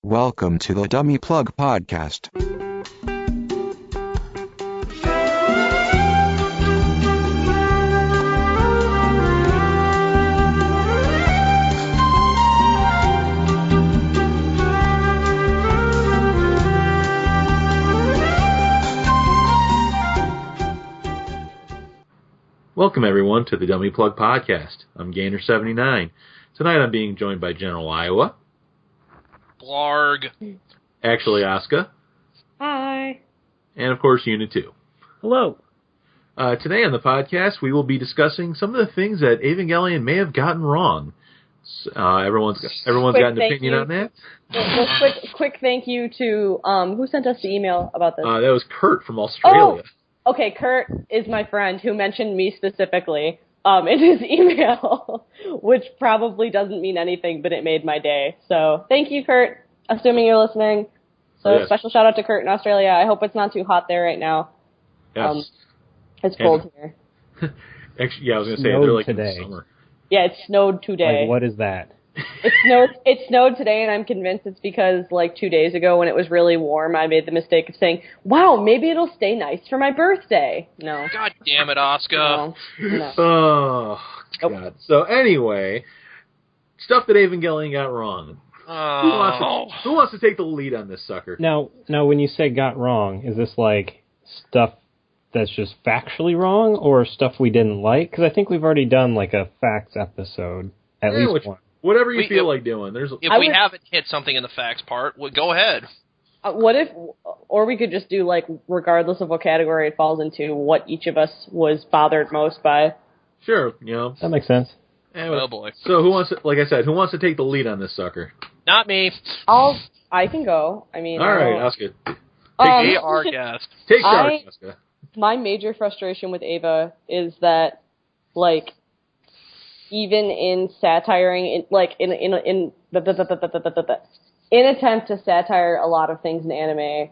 Welcome to the Dummy Plug Podcast. Welcome, everyone, to the Dummy Plug Podcast. I'm Gainer79. Tonight I'm being joined by General Iowa. Blarg. Actually, Asuka. Hi. And, of course, Unit 2. Hello. Today on the podcast, we will be discussing some of the things that Evangelion may have gotten wrong. Everyone's got an opinion on that? Well, quick thank you to, who sent us the email about this? That was Kurt from Australia. Oh, okay, Kurt is my friend who mentioned me specifically in his email, which probably doesn't mean anything, but it made my day. So thank you, Kurt, assuming you're listening. So yes. Special shout out to Kurt in Australia. I hope it's not too hot there right now. Yes. It's cold here. Actually, yeah, I was going to say, Snowed they're like today. in summer. Yeah, it snowed today. Like, what is that? It snowed today, and I'm convinced it's because, 2 days ago when it was really warm, I made the mistake of saying, wow, maybe it'll stay nice for my birthday. No. God damn it, Asuka. No. Oh, Nope. God. So, anyway, stuff that Evangelion got wrong. Who wants to take the lead on this sucker? Now, when you say got wrong, is this stuff that's just factually wrong, or stuff we didn't like? Because I think we've already done a facts episode, at least one. Whatever you feel like doing. If we haven't hit something in the facts part, well, go ahead. What if, or we could just do, regardless of what category it falls into, what each of us was bothered most by. Sure, That makes sense. Anyway, Oh, boy. So who wants to, like I said, who wants to take the lead on this sucker? Not me. I can go. I mean, All right, Asuka. Be our guest. Take charge, Asuka. My major frustration with Ava is that, even in satiring, in attempt to satire a lot of things in anime,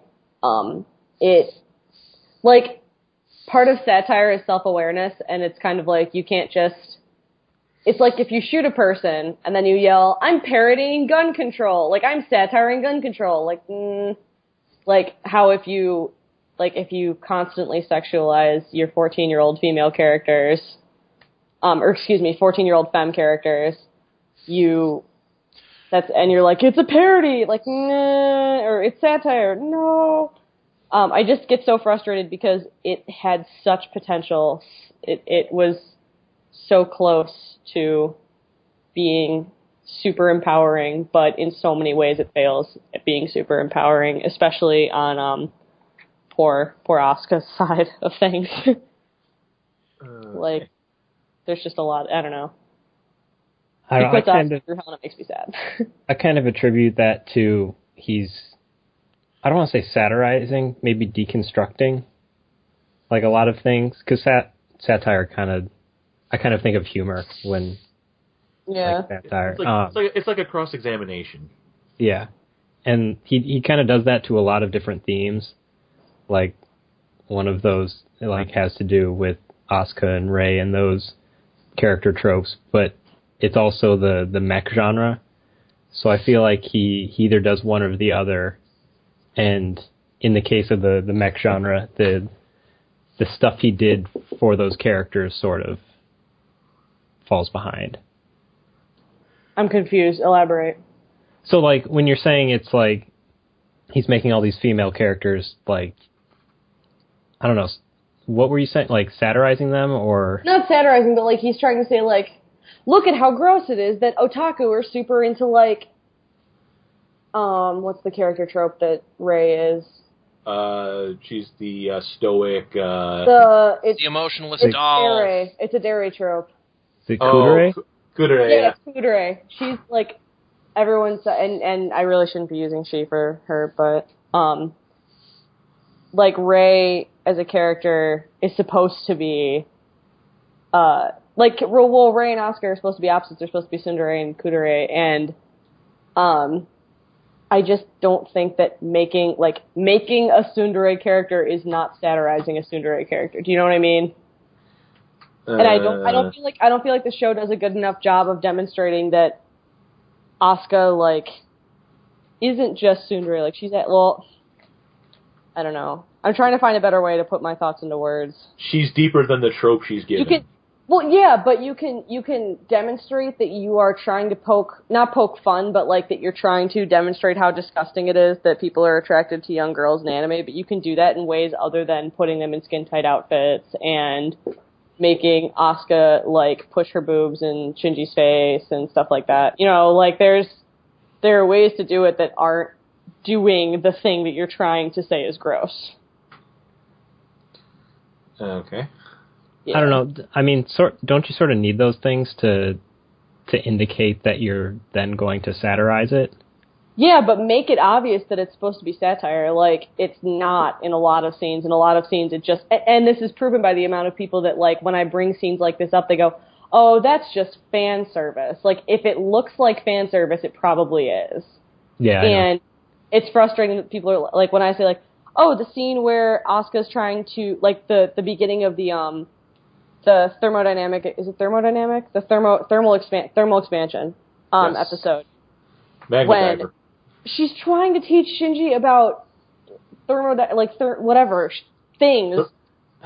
part of satire is self-awareness, and it's kind of you can't just, it's like if you shoot a person and then you yell, I'm parodying gun control, I'm satiring gun control, how if you constantly sexualize your 14-year-old female characters, 14-year-old femme characters, and you're it's a parody, nah, or it's satire, no. I just get so frustrated because it had such potential. It was so close to being super empowering, but in so many ways it fails at being super empowering, especially on poor Asuka's side of things. There's just a lot. I don't know. It puts Asuka through hell, and it makes me sad. I kind of attribute that to I don't want to say satirizing, maybe deconstructing, a lot of things, because satire I kind of think of humor when satire. It's like a cross-examination. Yeah, and he kind of does that to a lot of different themes. One of those has to do with Asuka and Rei and those character tropes, but it's also the mech genre. So I feel like he either does one or the other. And in the case of the mech genre, the stuff he did for those characters sort of falls behind. I'm confused. Elaborate. So when you're saying it's he's making all these female characters I don't know, what were you saying? Satirizing them, or not satirizing, but he's trying to say look at how gross it is that otaku are super into what's the character trope that Rei is? She's the stoic. The emotionless doll. It's a dere trope. Is it Kudere? Kudere. Yeah, it's Kudere. She's everyone's, and I really shouldn't be using she for her, but Rei as a character is supposed to be Rei and Asuka are supposed to be opposites. They're supposed to be tsundere and Kudere, and I just don't think that making a tsundere character is not satirizing a tsundere character. Do you know what I mean? And I don't feel like the show does a good enough job of demonstrating that Asuka isn't just tsundere. Like, she's I don't know. I'm trying to find a better way to put my thoughts into words. She's deeper than the trope she's given. But you can demonstrate that you are trying to not poke fun, but like that you're trying to demonstrate how disgusting it is that people are attracted to young girls in anime, but you can do that in ways other than putting them in skin-tight outfits and making Asuka, like, push her boobs in Shinji's face and stuff like that. You know, like, there are ways to do it that aren't doing the thing that you're trying to say is gross. Okay. Yeah. I don't know. I mean, don't you sort of need those things to indicate that you're then going to satirize it? Yeah, but make it obvious that it's supposed to be satire. Like, it's not in a lot of scenes. In a lot of scenes, it just... And this is proven by the amount of people that, like, when I bring scenes like this up, they go, oh, that's just fan service. Like, if it looks like fan service, it probably is. Yeah, and it's frustrating that people are... Like, when I say, like, oh, the scene where Asuka's trying to... Like, the beginning of the thermodynamic... Is it thermodynamic? The thermal expansion yes. episode. Magna She's trying to teach Shinji about whatever things.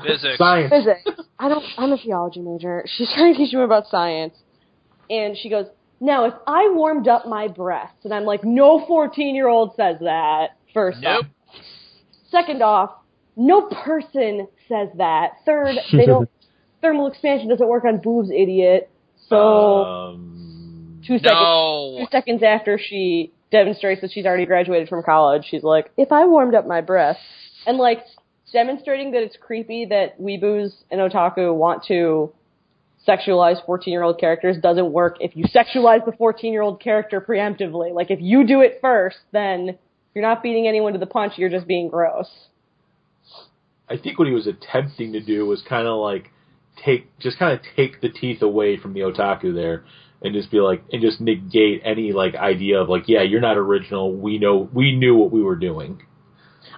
Physics. Science. Physics. I'm a theology major. She's trying to teach him about science. And she goes, now, if I warmed up my breasts, and I'm like, no 14-year-old says that, first off. Second off, no person says that. Third, thermal expansion doesn't work on boobs, idiot. So, 2 seconds after she demonstrates that she's already graduated from college, she's like, if I warmed up my breasts, and like, demonstrating that it's creepy that weeboos and otaku want to sexualize 14-year-old characters doesn't work if you sexualize the 14-year-old character preemptively. Like, if you do it first, then you're not beating anyone to the punch, you're just being gross. I think what he was attempting to do was kind of like take the teeth away from the otaku there. And just be like, and just negate any like idea of like, yeah, you're not original. We knew what we were doing.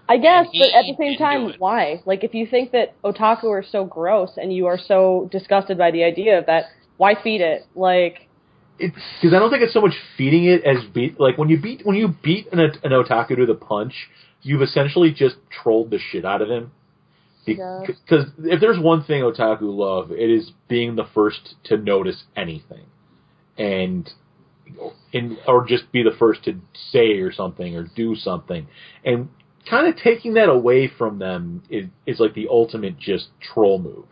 I guess, but at the same time, why? Like, if you think that otaku are so gross and you are so disgusted by the idea of that, why feed it? Like, it's because I don't think it's so much feeding it as when you beat an otaku to the punch, you've essentially just trolled the shit out of him. Because if there's one thing otaku love, it is being the first to notice anything. Or just be the first to say or something or do something, and kind of taking that away from them is like the ultimate just troll move.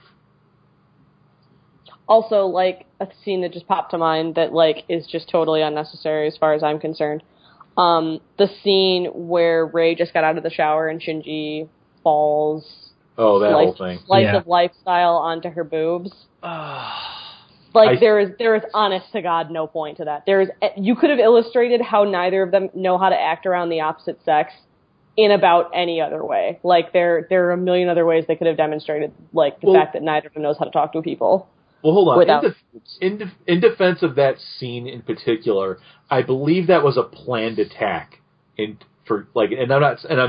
Also, like a scene that just popped to mind that like is just totally unnecessary as far as I'm concerned. The scene where Rei just got out of the shower and Shinji falls. Oh, that whole thing. Slice of lifestyle onto her boobs. Like, there is honest to God no point to that. You could have illustrated how neither of them know how to act around the opposite sex in about any other way. Like, there are a million other ways they could have demonstrated, like, the fact that neither of them knows how to talk to people. Well, hold on. In defense of that scene in particular, I believe that was a planned attack. I'm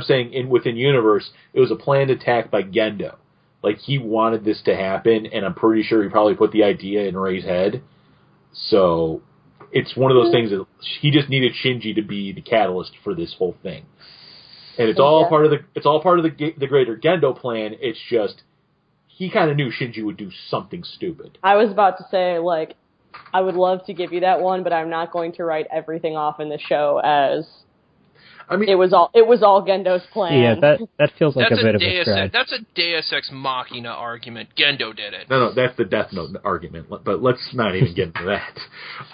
saying within universe, it was a planned attack by Gendo. Like, he wanted this to happen, and I'm pretty sure he probably put the idea in Rei's head. So, it's one of those things that he just needed Shinji to be the catalyst for this whole thing. And it's all part of the greater Gendo plan. It's just, he kind of knew Shinji would do something stupid. I was about to say, like, I would love to give you that one, but I'm not going to write everything off in the show as... I mean, it was all Gendo's plan. Yeah, that feels like a bit of a stretch. That's a Deus Ex Machina argument. Gendo did it. No, that's the Death Note argument. But let's not even get into that.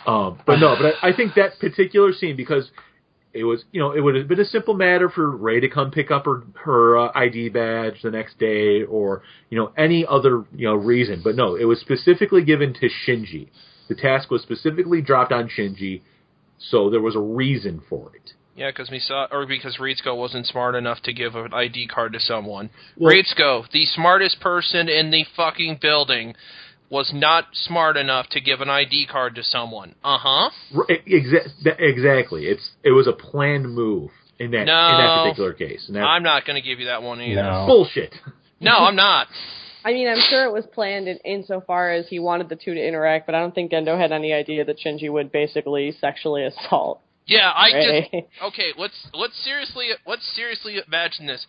But I think that particular scene, because it was, it would have been a simple matter for Rei to come pick up her ID badge the next day, or any other reason. But no, it was specifically given to Shinji. The task was specifically dropped on Shinji, so there was a reason for it. Yeah, because Ritsuko wasn't smart enough to give an ID card to someone. Well, Ritsuko, the smartest person in the fucking building, was not smart enough to give an ID card to someone. Exactly. It was a planned move in that particular case. I'm not going to give you that one either. No. Bullshit. No, I'm not. I mean, I'm sure it was planned insofar as he wanted the two to interact, but I don't think Gendo had any idea that Shinji would basically sexually assault Yeah, Ray. okay. Let's seriously imagine this.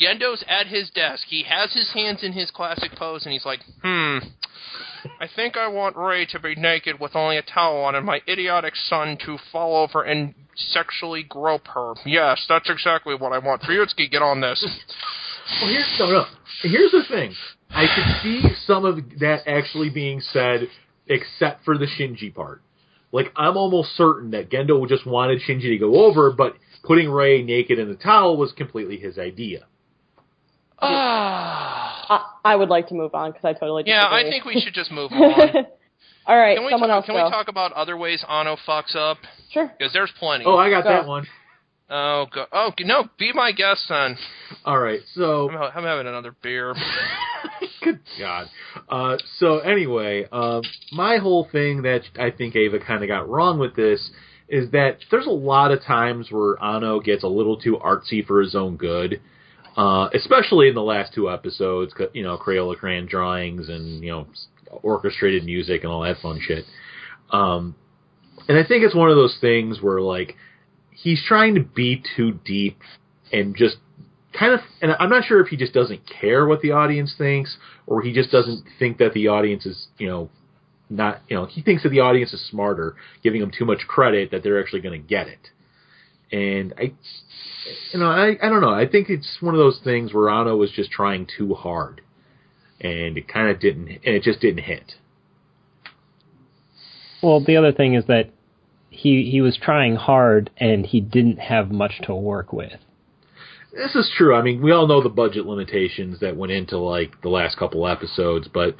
Gendo's at his desk. He has his hands in his classic pose, and he's like, I think I want Ray to be naked with only a towel on, and my idiotic son to fall over and sexually grope her. Yes, that's exactly what I want. Ryutsuki, get on this. Well, here's the thing. I could see some of that actually being said, except for the Shinji part. Like, I'm almost certain that Gendo just wanted Shinji to go over, but putting Rei naked in the towel was completely his idea. I would like to move on because I totally disagree. Yeah, I think we should just move on. All right, Can we talk about other ways Anno fucks up? Sure. Because there's plenty. Oh, I got that one. Oh, no, be my guest, son. All right, so... I'm having another beer. Good God. So anyway, my whole thing that I think Ava kind of got wrong with this is that there's a lot of times where Anno gets a little too artsy for his own good, especially in the last two episodes, you know, Crayola crayon drawings and, you know, orchestrated music and all that fun shit. And I think it's one of those things where, like, he's trying to be too deep and just kind of, and I'm not sure if he just doesn't care what the audience thinks, or he just doesn't think that the audience is, you know, not, you know, he thinks that the audience is smarter, giving them too much credit that they're actually going to get it. And I don't know. I think it's one of those things where Anno was just trying too hard, and it kind of didn't, and it just didn't hit. Well, the other thing is that he was trying hard, and he didn't have much to work with. This is true. I mean, we all know the budget limitations that went into, like, the last couple episodes, but,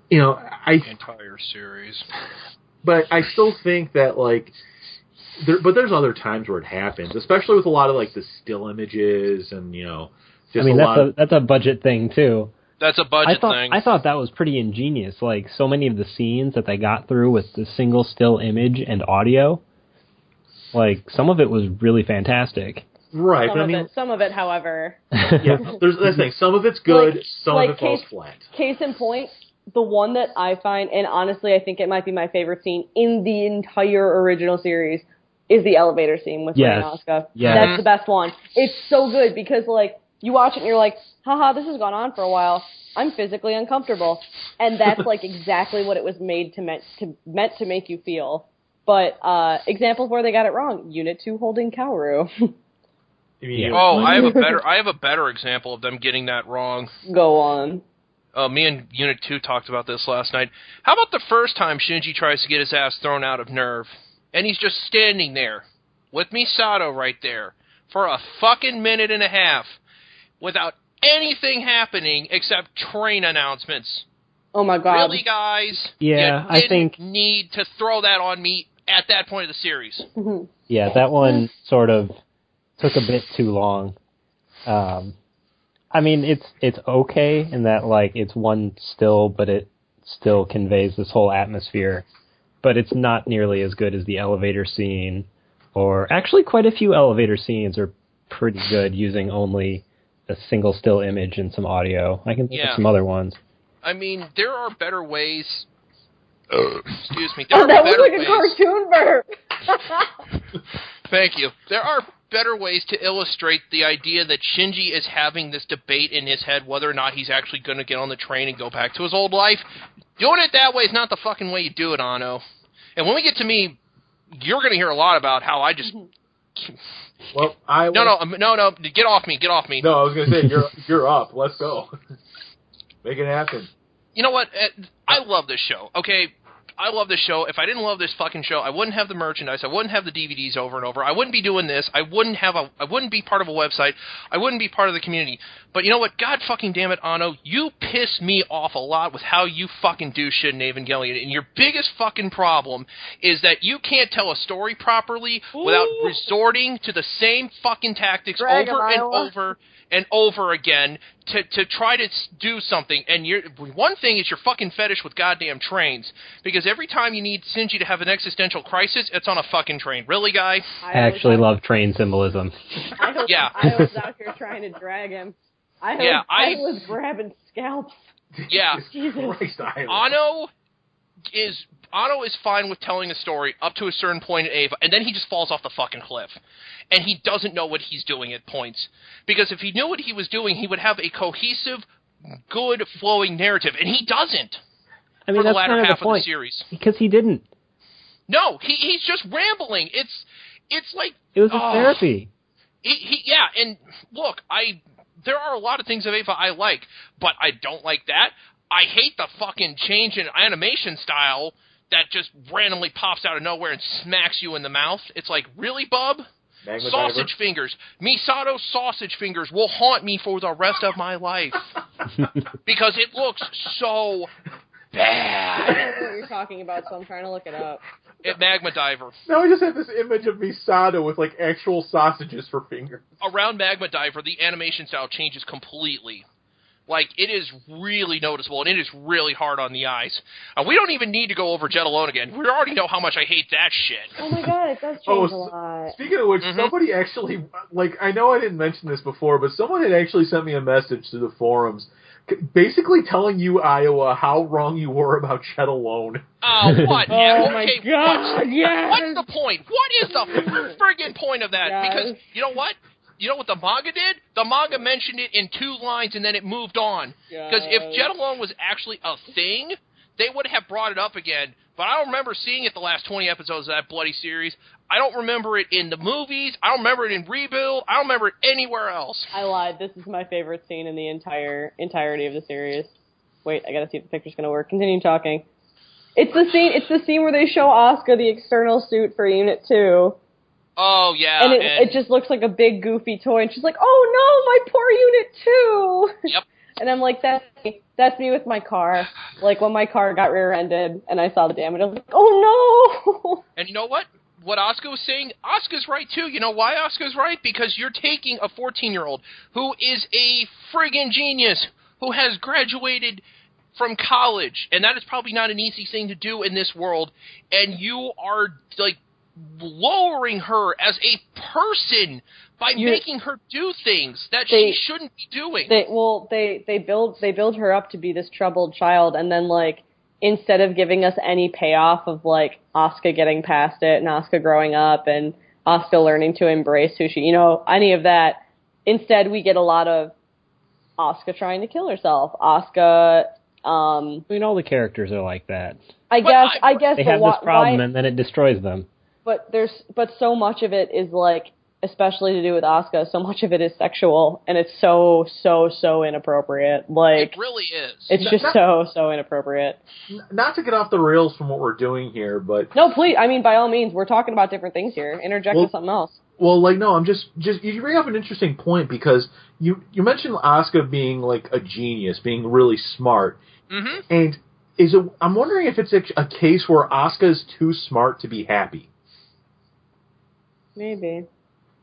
you know, The entire series. But I still think that, like, there's other times where it happens, especially with a lot of, like, the still images and, you know, just that's a budget thing, too. That's a budget thing. I thought that was pretty ingenious. Like, so many of the scenes that they got through with the single still image and audio, like, some of it was really fantastic. Right, Some of it, however. Yeah, there's that thing. Some of it's good, some of it falls flat. Case in point, the one that I find, and honestly I think it might be my favorite scene in the entire original series, is the elevator scene with Ray and Asuka. Yes. That's the best one. It's so good because, like, you watch it and you're like, haha, this has gone on for a while. I'm physically uncomfortable. And that's, like, exactly what it was meant to make you feel. But examples where they got it wrong. Unit 2 holding Kaoru. Yeah. Oh, I have a better example of them getting that wrong. Go on. Me and Unit 2 talked about this last night. How about the first time Shinji tries to get his ass thrown out of Nerve, and he's just standing there, with Misato right there, for a fucking minute and a half, without anything happening except train announcements. Oh my god. Really, guys? Yeah, I think need to throw that on me at that point of the series. Yeah, that one sort of took a bit too long. I mean, it's okay in that, like, it's one still, but it still conveys this whole atmosphere. But it's not nearly as good as the elevator scene, or actually quite a few elevator scenes are pretty good using only a single still image and some audio. I can think of some other ones. I mean, there are better ways. Excuse me. That was like a cartoon burp. Thank you. There are better ways to illustrate the idea that Shinji is having this debate in his head whether or not he's actually going to get on the train and go back to his old life. Doing it that way is not the fucking way you do it, Anno. And when we get to me, you're going to hear a lot about how I just... Well, No, get off me. No, I was going to say, you're up. Let's go. Make it happen. You know what? I love this show, okay? I love this show. If I didn't love this fucking show, I wouldn't have the merchandise. I wouldn't have the DVDs over and over. I wouldn't be doing this. I wouldn't be part of a website. I wouldn't be part of the community. But you know what? God fucking damn it, Anno, you piss me off a lot with how you fucking do shit in Evangelion. And your biggest fucking problem is that you can't tell a story properly without resorting to the same fucking tactics over and over and over again to try to do something. And one thing is your fucking fetish with goddamn trains, because every time you need Shinji to have an existential crisis, it's on a fucking train. Really, guy? I actually love train symbolism. I was out here trying to drag him. I was grabbing scalps. Yeah. Jesus Christ, Anno Otto is fine with telling a story up to a certain point in Ava, and then he just falls off the fucking cliff. And he doesn't know what he's doing at points. Because if he knew what he was doing, he would have a cohesive, good, flowing narrative, and he doesn't. I mean, for the that's latter kind of half the point, of the series. because he didn't. No, he's just rambling. It's like... It was a therapy. Yeah, and look, there are a lot of things of Ava I like, but I don't like that. I hate the fucking change in animation style that just randomly pops out of nowhere and smacks you in the mouth. It's like, really, bub? Magma Sausage Diver. fingers. Misato sausage fingers will haunt me for the rest of my life. Because it looks so bad. I don't know what you're talking about, so I'm trying to look it up. Magma Diver. Now I just have this image of Misato with, like, actual sausages for fingers. Around Magma Diver, the animation style changes completely. Like, it is really noticeable, and it is really hard on the eyes. We don't even need to go over Jet Alone again. We already know how much I hate that shit. Oh my god, it does change a lot. Speaking of which, somebody actually, like, I know I didn't mention this before, but someone had actually sent me a message to the forums basically telling you, Iowa, how wrong you were about Jet Alone. Oh, what? Oh okay, my god, yes! What's the point? What is the friggin' point of that? Yes. Because, you know what? You know what the manga did? The manga mentioned it in 2 lines and then it moved on. Because if Jet Alone was actually a thing, they would have brought it up again. But I don't remember seeing it the last 20 episodes of that bloody series. I don't remember it in the movies. I don't remember it in Rebuild. I don't remember it anywhere else. I lied. This is my favorite scene in the entirety of the series. Wait, I gotta see if the picture's gonna work. Continue talking. It's the scene where they show Asuka the external suit for Unit 2. Oh, yeah. And it just looks like a big goofy toy, and she's like, oh no, my poor Unit 2! Yep. And I'm like, that's me with my car. Like, when my car got rear-ended, and I saw the damage, I was like, oh no! And you know what? What Asuka was saying, Asuka's right too. You know why Asuka's right? Because you're taking a 14-year-old who is a friggin' genius, who has graduated from college, and that is probably not an easy thing to do in this world, and you are, like, lowering her as a person by making her do things that she shouldn't be doing. They build her up to be this troubled child, and then, like, instead of giving us any payoff of, like, Asuka getting past it and Asuka growing up and Asuka learning to embrace who she, any of that, instead we get a lot of Asuka trying to kill herself. Asuka, I mean, all the characters are like that. I guess they have this problem and then it destroys them. But so much of it is, like, especially to do with Asuka, so much of it is sexual, and it's so inappropriate. Like, it really is. It's just so inappropriate. Not to get off the rails from what we're doing here, but... No, please, I mean, by all means, we're talking about different things here. Interject with something else. Well, like, no, I'm just you bring up an interesting point, because you mentioned Asuka being, like, a genius, being really smart. Mm-hmm. And I'm wondering if it's a case where Asuka is too smart to be happy. Maybe.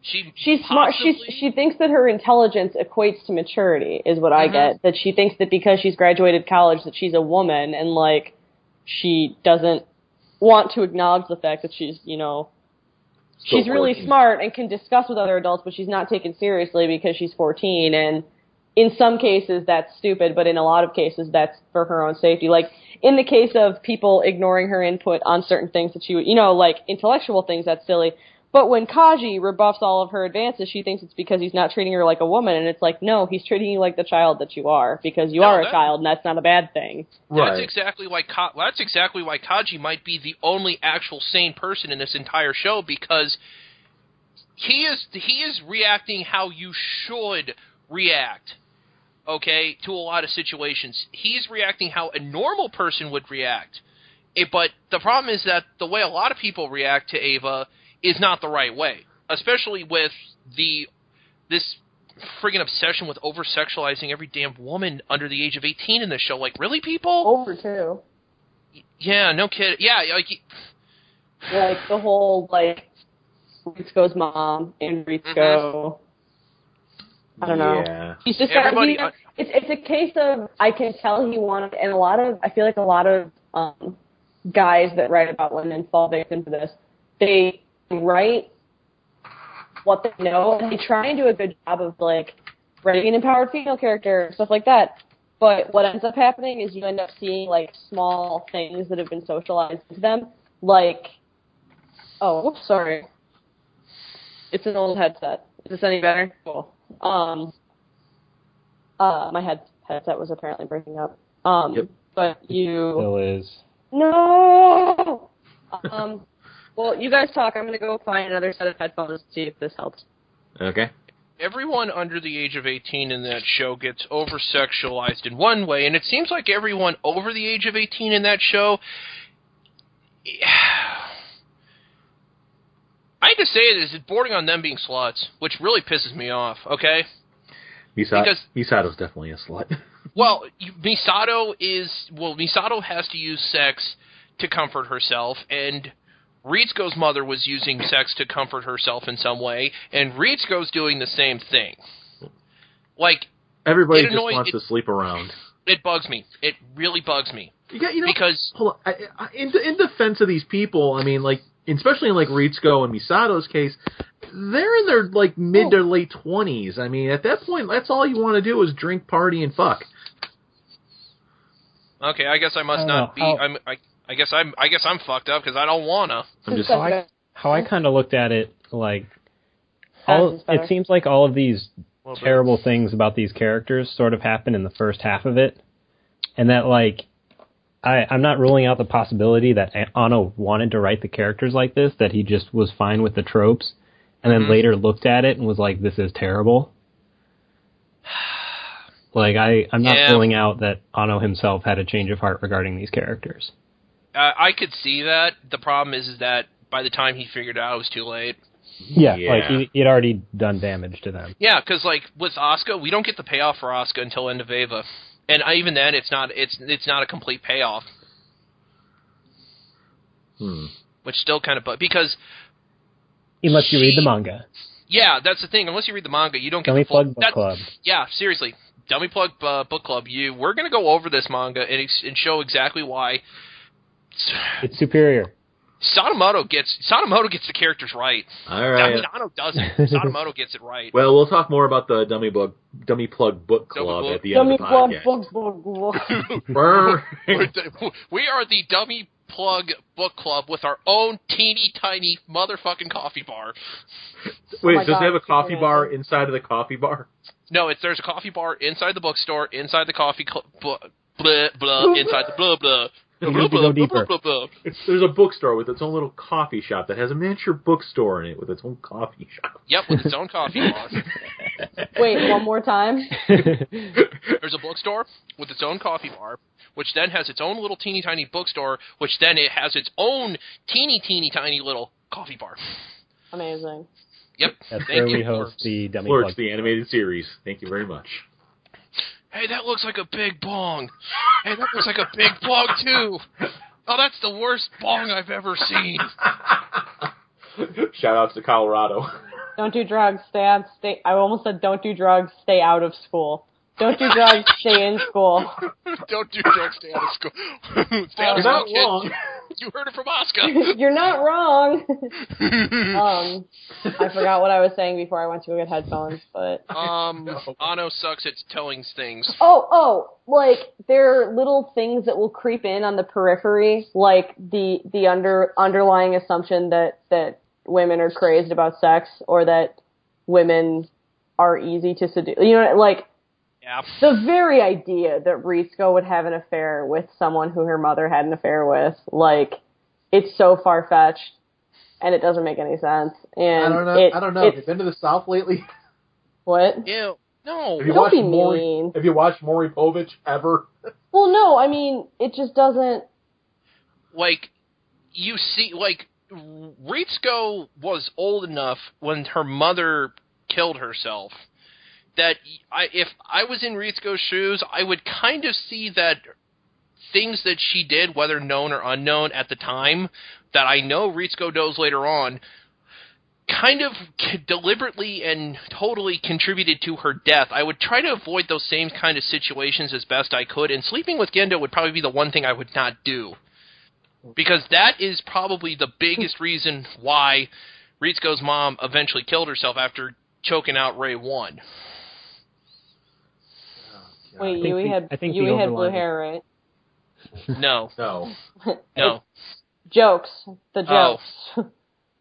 She's smart. She thinks that her intelligence equates to maturity, is what I get. That she thinks that because she's graduated college that she's a woman, and, like, she doesn't want to acknowledge the fact that she's, she's really smart and can discuss with other adults, but she's not taken seriously because she's 14, and in some cases that's stupid, but in a lot of cases that's for her own safety. Like, in the case of people ignoring her input on certain things that she, like intellectual things, that's silly. But when Kaji rebuffs all of her advances, she thinks it's because he's not treating her like a woman, and it's like, no, he's treating you like the child that you are, because you are a child, and that's not a bad thing. Right. That's exactly why Kaji might be the only actual sane person in this entire show, because he is reacting how you should react, okay, to a lot of situations. He's reacting how a normal person would react. But the problem is that the way a lot of people react to Ava is not the right way, especially with this friggin' obsession with over-sexualizing every damn woman under the age of 18 in this show. Like, really, people? Over, too. Yeah, no kidding. Yeah, like the whole, like, Ritsuko's mom and Ritsuko. I don't know. Yeah. He's just Everybody, it's a case of, I can tell he wanted, and I feel like a lot of guys that write about women fall victim to this. They write what they know, and they try and do a good job of, like, writing an empowered female character and stuff like that. But what ends up happening is you end up seeing, like, small things that have been socialized into them. Like, oh, whoops, sorry. It's an old headset. Is this any better? Cool. My headset was apparently breaking up. Yep. But you... Still is. No! Well, you guys talk. I'm going to go find another set of headphones to see if this helps. Okay. Everyone under the age of 18 in that show gets over-sexualized in one way, and it seems like everyone over the age of 18 in that show... I hate to say it, is bordering on them being sluts, which really pisses me off, okay? Misato's definitely a slut. Well, Misato has to use sex to comfort herself, and Ritsuko's mother was using sex to comfort herself in some way, and Ritsuko's doing the same thing. Like, everybody just wants to sleep around. It bugs me. It really bugs me. Because hold on, in defense of these people, I mean, like, especially in like Ritsuko and Misato's case, they're in their like mid to late 20s. I mean, at that point, that's all you want to do is drink, party, and fuck. Okay, I guess I must not be. I guess I'm fucked up because I don't wanna. How I kind of looked at it, like, it seems like all of these terrible things about these characters sort of happen in the first half of it, and that, like, I'm not ruling out the possibility that Anno wanted to write the characters like this, that he just was fine with the tropes, and then later looked at it and was like, this is terrible. Like, I'm not ruling out that Anno himself had a change of heart regarding these characters. I could see that. The problem is that by the time he figured it out, it was too late. Yeah. Like, he'd already done damage to them. Yeah, because, like, with Asuka, we don't get the payoff for Asuka until End of Eva. And even then, it's not a complete payoff. Which still kind of... Because... Unless you read the manga. Yeah, that's the thing. Unless you read the manga, you don't get Dummy the full... Plug Book Club. Yeah, seriously. Dummy Plug Book Club. We're going to go over this manga and show exactly why... It's superior. Sadamoto gets the characters right. All right. I mean, Anno doesn't. Sadamoto gets it right. Well, we'll talk more about the Dummy Plug Book Club at the end of the podcast. We are the Dummy Plug Book Club with our own teeny tiny motherfucking coffee bar. Wait, does it have a coffee bar inside of the coffee bar? No, there's a coffee bar inside the bookstore, inside the coffee inside the blah blah. You need to go deeper. There's a bookstore with its own little coffee shop that has a miniature bookstore in it with its own coffee shop. Yep, with its own coffee bar. Wait, one more time? There's a bookstore with its own coffee bar, which then has its own little teeny tiny bookstore, which then it has its own teeny tiny little coffee bar. Amazing. Yep. That's where we host the Dummy Flirts, Plug the animated series. Thank you very much. Hey, that looks like a big bong. Hey, that looks like a big bong, too. Oh, that's the worst bong I've ever seen. Shout outs to Colorado. Don't do drugs. Stay. I almost said don't do drugs. Stay out of school. Don't do drugs. Stay in school. Don't do drugs. Stay out of school. Stay out of school, kid. Wrong. You heard it from Asuka. You're not wrong. I forgot what I was saying before I went to go get headphones, but Anno sucks at telling things. Like there are little things that will creep in on the periphery, like the underlying assumption that women are crazed about sex or that women are easy to seduce. You know, like. Yeah. The very idea that Ritsuko would have an affair with someone who her mother had an affair with, like, it's so far-fetched, and it doesn't make any sense. And I don't know. Have you been to the South lately? What? Ew. No. Don't be mean. Have you watched Maury Povich ever? Well, no, I mean, it just doesn't... Like, you see, like, Ritsuko was old enough when her mother killed herself that if I was in Ritsuko's shoes, I would kind of see that things that she did, whether known or unknown at the time, that I know Ritsuko knows later on, kind of deliberately and totally contributed to her death. I would try to avoid those same kind of situations as best I could, and sleeping with Gendo would probably be the one thing I would not do. Because that is probably the biggest reason why Ritsuko's mom eventually killed herself after choking out Ray 1. Wait, think Yui the- had I think Yui the had blue overlying- hair, right? No. No. Jokes. The Oh. jokes.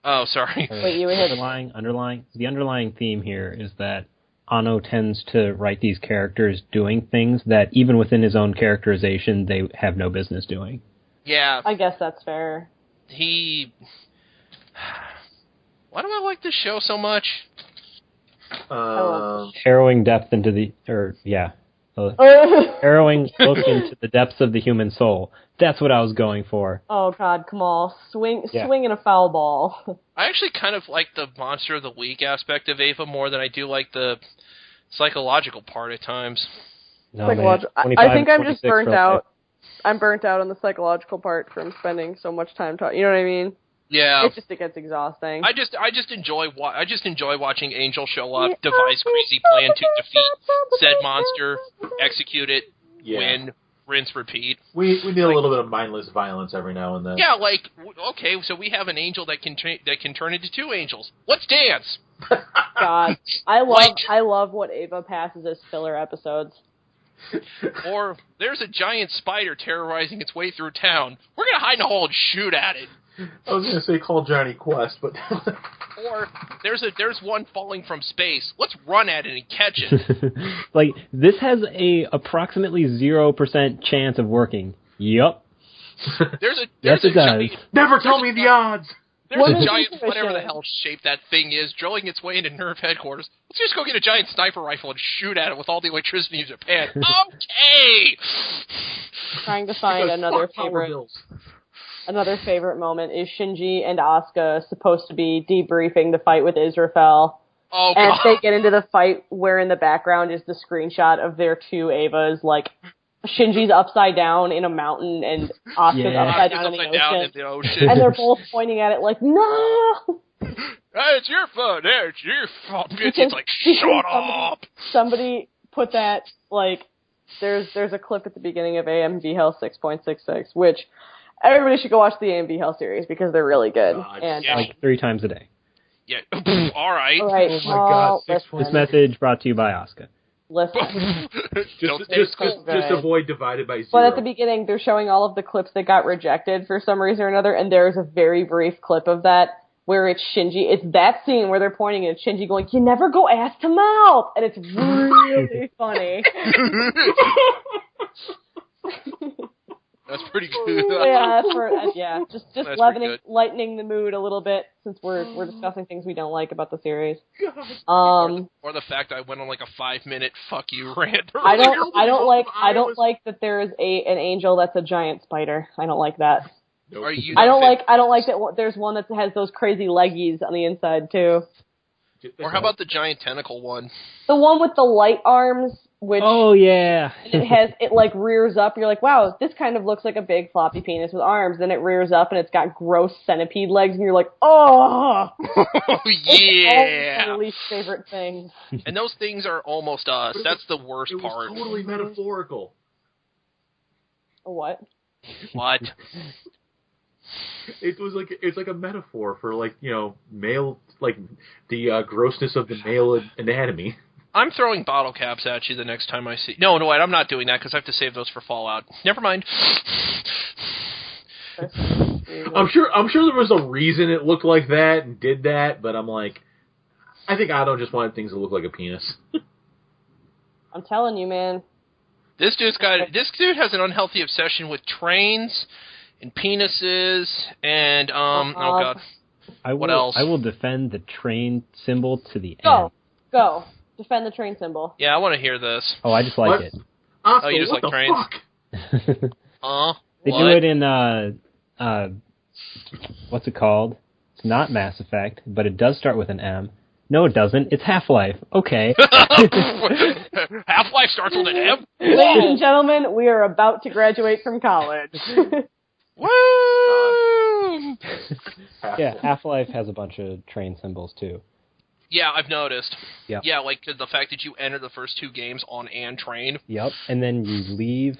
Oh, sorry. Wait, you had the underlying theme here is that Anno tends to write these characters doing things that even within his own characterization they have no business doing. Yeah. I guess that's fair. Why do I like this show so much? Harrowing depth into the harrowing look into the depths of the human soul. That's what I was going for. Oh God, come on, Yeah. swinging a foul ball. I actually kind of like the Monster of the Week aspect of Ava more than I do like the psychological part at times. No, Psychological. man. I think I'm just 26 burnt for okay. out. I'm burnt out on the psychological part from spending so much time talking. You know what I mean? Yeah. It gets exhausting. I just enjoy watching Angel show up, devise crazy plan to defeat said monster, execute it, win, rinse, repeat. We need a little bit of mindless violence every now and then. Yeah, like okay, so we have an angel that can turn into two angels. Let's dance. God, I love what Ava passes as filler episodes. Or there's a giant spider terrorizing its way through town. We're gonna hide in a hole and shoot at it. I was gonna say call Johnny Quest, but Or there's one falling from space. Let's run at it and catch it. Like, this has a approximately 0% chance of working. Yup. There's a giant, never tell me the odds. There's What a is giant, this whatever the mission? hell shape that thing is, drilling its way into Nerve headquarters. Let's just go get a giant sniper rifle and shoot at it with all the electricity in Japan. Okay! Trying to find Because another fuck power favorite. bills. Another favorite moment is Shinji and Asuka supposed to be debriefing the fight with Israfel. Oh, And God. they get into the fight where in the background is the screenshot of their two Avas, like Shinji's upside down in a mountain and Asuka's upside down in the ocean. And they're both pointing at it like, no! It's your fault. It's your fault. It's like, shut up. Somebody put that, like, there's a clip at the beginning of AMV Hell 6.66, which everybody should go watch the AMV Hell series because they're really good. And yeah. Like 3 times a day. Yeah. All right. all right, Oh my God, listen, This message brought to you by Asuka. listen. Just avoid divided by 0. But at the beginning, they're showing all of the clips that got rejected for some reason or another, and there's a very brief clip of that where it's Shinji. It's that scene where they're pointing at Shinji going, "You never go ass to mouth," and it's really funny. That's pretty good. Just That's pretty good. lightening the mood a little bit since we're discussing things we don't like about the series. Or the fact I went on like a 5-minute fuck you rant. I don't like that there is an angel that's a giant spider. I don't like that. Nope. I don't like that there's one that has those crazy leggies on the inside too. Or how about the giant tentacle one? The one with the light arms, which Oh, yeah. it like rears up. You're like, wow, this kind of looks like a big floppy penis with arms. Then it rears up and it's got gross centipede legs, and you're like, oh, Oh, yeah. my least favorite thing. And those things are almost us. That's the worst It was part. totally metaphorical. What? What? It's like a metaphor for male, like the grossness of the male anatomy. I'm throwing bottle caps at you the next time I see... No, wait, I'm not doing that because I have to save those for Fallout. Never mind. I'm sure there was a reason it looked like that and did that, but I'm like, I think Otto just wanted things to look like a penis. I'm telling you, man. This dude has an unhealthy obsession with trains and penises and oh god. What else? I will defend the train symbol to the end. Go. Defend the train symbol. Yeah, I want to hear this. Oh, I just like What? it. Oscar, You just what like the trains? fuck? They do it in what's it called? It's not Mass Effect, but it does start with an M. No, it doesn't. It's Half-Life. Okay. Half-Life starts with an M? Ladies and gentlemen, we are about to graduate from college. Woo! Yeah, Half-Life has a bunch of train symbols too. Yeah, I've noticed. Yep. Yeah, like the fact that you enter the first 2 games on an train. Yep, and then you leave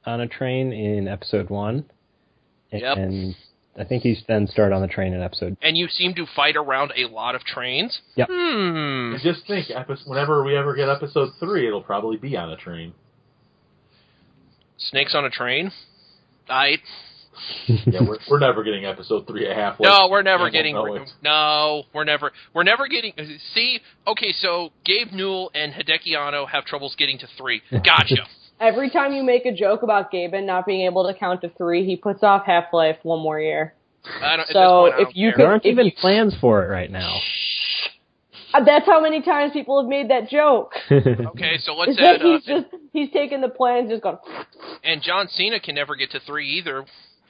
on a train in episode 1. Yep. And I think you then start on the train in episode. And you seem to fight around a lot of trains. Yep. And just think, whenever we ever get episode 3, it'll probably be on a train. Snakes on a train? Yeah, we're never getting episode 3.5. No, we're never getting. No, we're never getting. See, okay, so Gabe Newell and Hideki Anno have troubles getting to 3. Gotcha. Every time you make a joke about Gaben not being able to count to 3, he puts off Half-Life one more year. So if you could, there aren't even plans for it right now. That's how many times people have made that joke. Okay, so let's add. He's taken the plans, just gone. And John Cena can never get to 3 either.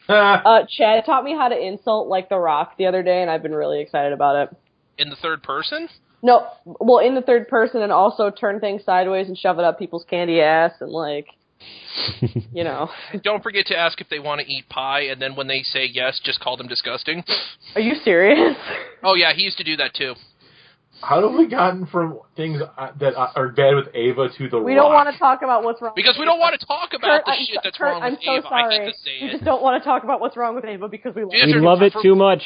Chad taught me how to insult like The Rock the other day, and I've been really excited about it. In the third person? No, well, in the third person, and also turn things sideways and shove it up people's candy ass, and like, you know. Don't forget to ask if they want to eat pie, and then when they say yes, just call them disgusting. Are you serious? Oh yeah, he used to do that too. How have we gotten from things that are bad with Ava to The Rock? We don't want to talk about what's wrong. Because we don't want to talk about the shit that's wrong with Ava. I'm so sorry. I hate to say we just don't want to talk about what's wrong with Ava because we love it. We love it too much.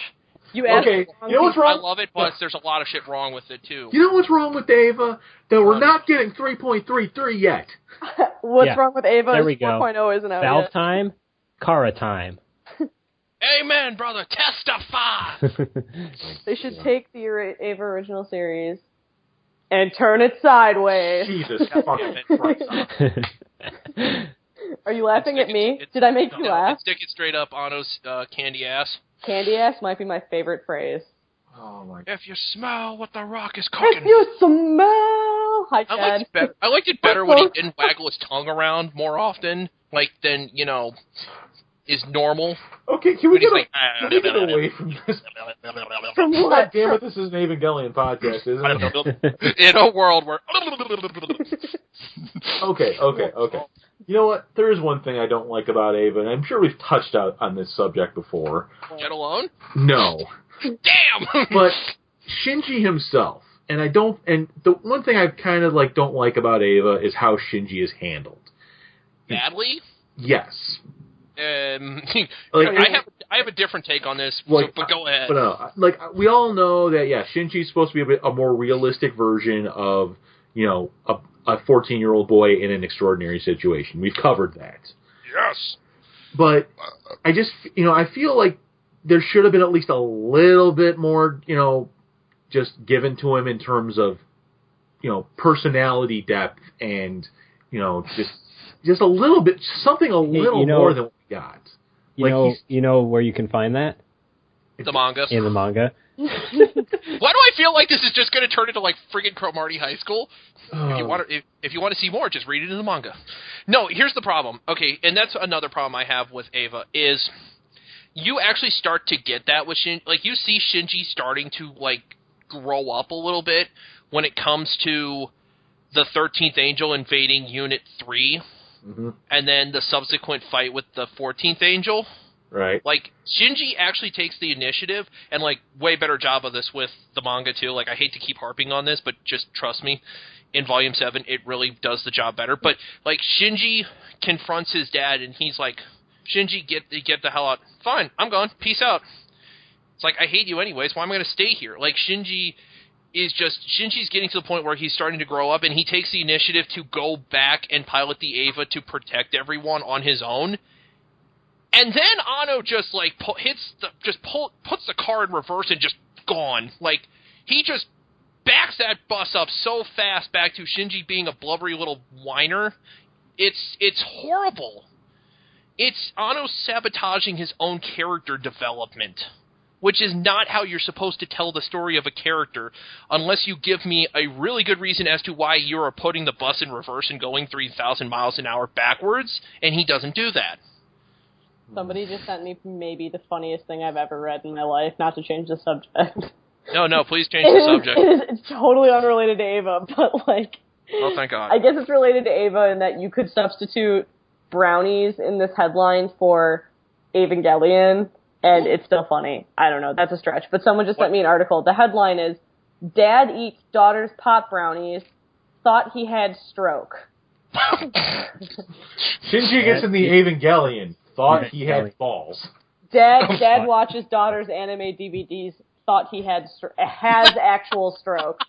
You know what's wrong? I love it, but there's a lot of shit wrong with it too. You know what's wrong with Ava? That we're not getting 3.33 yet. What's wrong with Ava? There we go. 4.0 isn't out Valve yet. time, Kara time. Amen, brother. Testify. They should take the Ava original series and turn it sideways. Jesus fucking Christ. Are you laughing at me? Did I make you laugh? Stick it straight up Anno's candy ass. Candy ass might be my favorite phrase. Oh my God. If you smell what the Rock is cooking. If you smell. Hi, Chad. I liked it better when he didn't waggle his tongue around more often, than, is normal. Okay, can we get away from this? From what? God damn it, this is an Evangelion podcast, isn't it? In a world where... Okay. You know what? There is one thing I don't like about Ava, and I'm sure we've touched on this subject before. Get alone? No. Damn! But Shinji himself, and the one thing I kind of don't like about Ava is how Shinji is handled. Badly? Yes. I have a different take on this, but go ahead. But we all know that Shinji's supposed to be a more realistic version of a 14-year-old boy in an extraordinary situation. We've covered that. Yes. But I just I feel like there should have been at least a little bit more just given to him in terms of personality depth and just a little bit something a little more than what we got. You know where you can find that? The manga. In the manga. Why do I feel like this is just going to turn into friggin' Cromartie High School? If you want to see more, just read it in the manga. No, here's the problem. Okay, and that's another problem I have with Ava is you actually start to get that with Shinji. You see Shinji starting to grow up a little bit when it comes to the 13th Angel invading Unit 3, and then the subsequent fight with the 14th Angel. Right. Shinji actually takes the initiative, and, way better job of this with the manga, too. I hate to keep harping on this, but just trust me, in Volume 7, it really does the job better. But, Shinji confronts his dad, and he's like, Shinji, get the hell out. Fine, I'm gone. Peace out. It's I hate you anyways. Why am I going to stay here? Shinji's getting to the point where he's starting to grow up, and he takes the initiative to go back and pilot the Ava to protect everyone on his own. And then Anno just puts the car in reverse and just gone. He just backs that bus up so fast back to Shinji being a blubbery little whiner. It's horrible. It's Anno sabotaging his own character development, which is not how you're supposed to tell the story of a character unless you give me a really good reason as to why you are putting the bus in reverse and going 3,000 miles an hour backwards, and he doesn't do that. Somebody just sent me maybe the funniest thing I've ever read in my life, not to change the subject. No, please change the subject. It's totally unrelated to Ava, but oh, thank God. I guess it's related to Ava in that you could substitute brownies in this headline for Evangelion, and it's still funny. I don't know, that's a stretch. But someone just sent me an article. The headline is, Dad eats daughter's pot brownies, thought he had stroke. Shinji gets in the Evangelion, thought he had balls. Dad watches daughter's anime DVDs, thought he has actual stroke.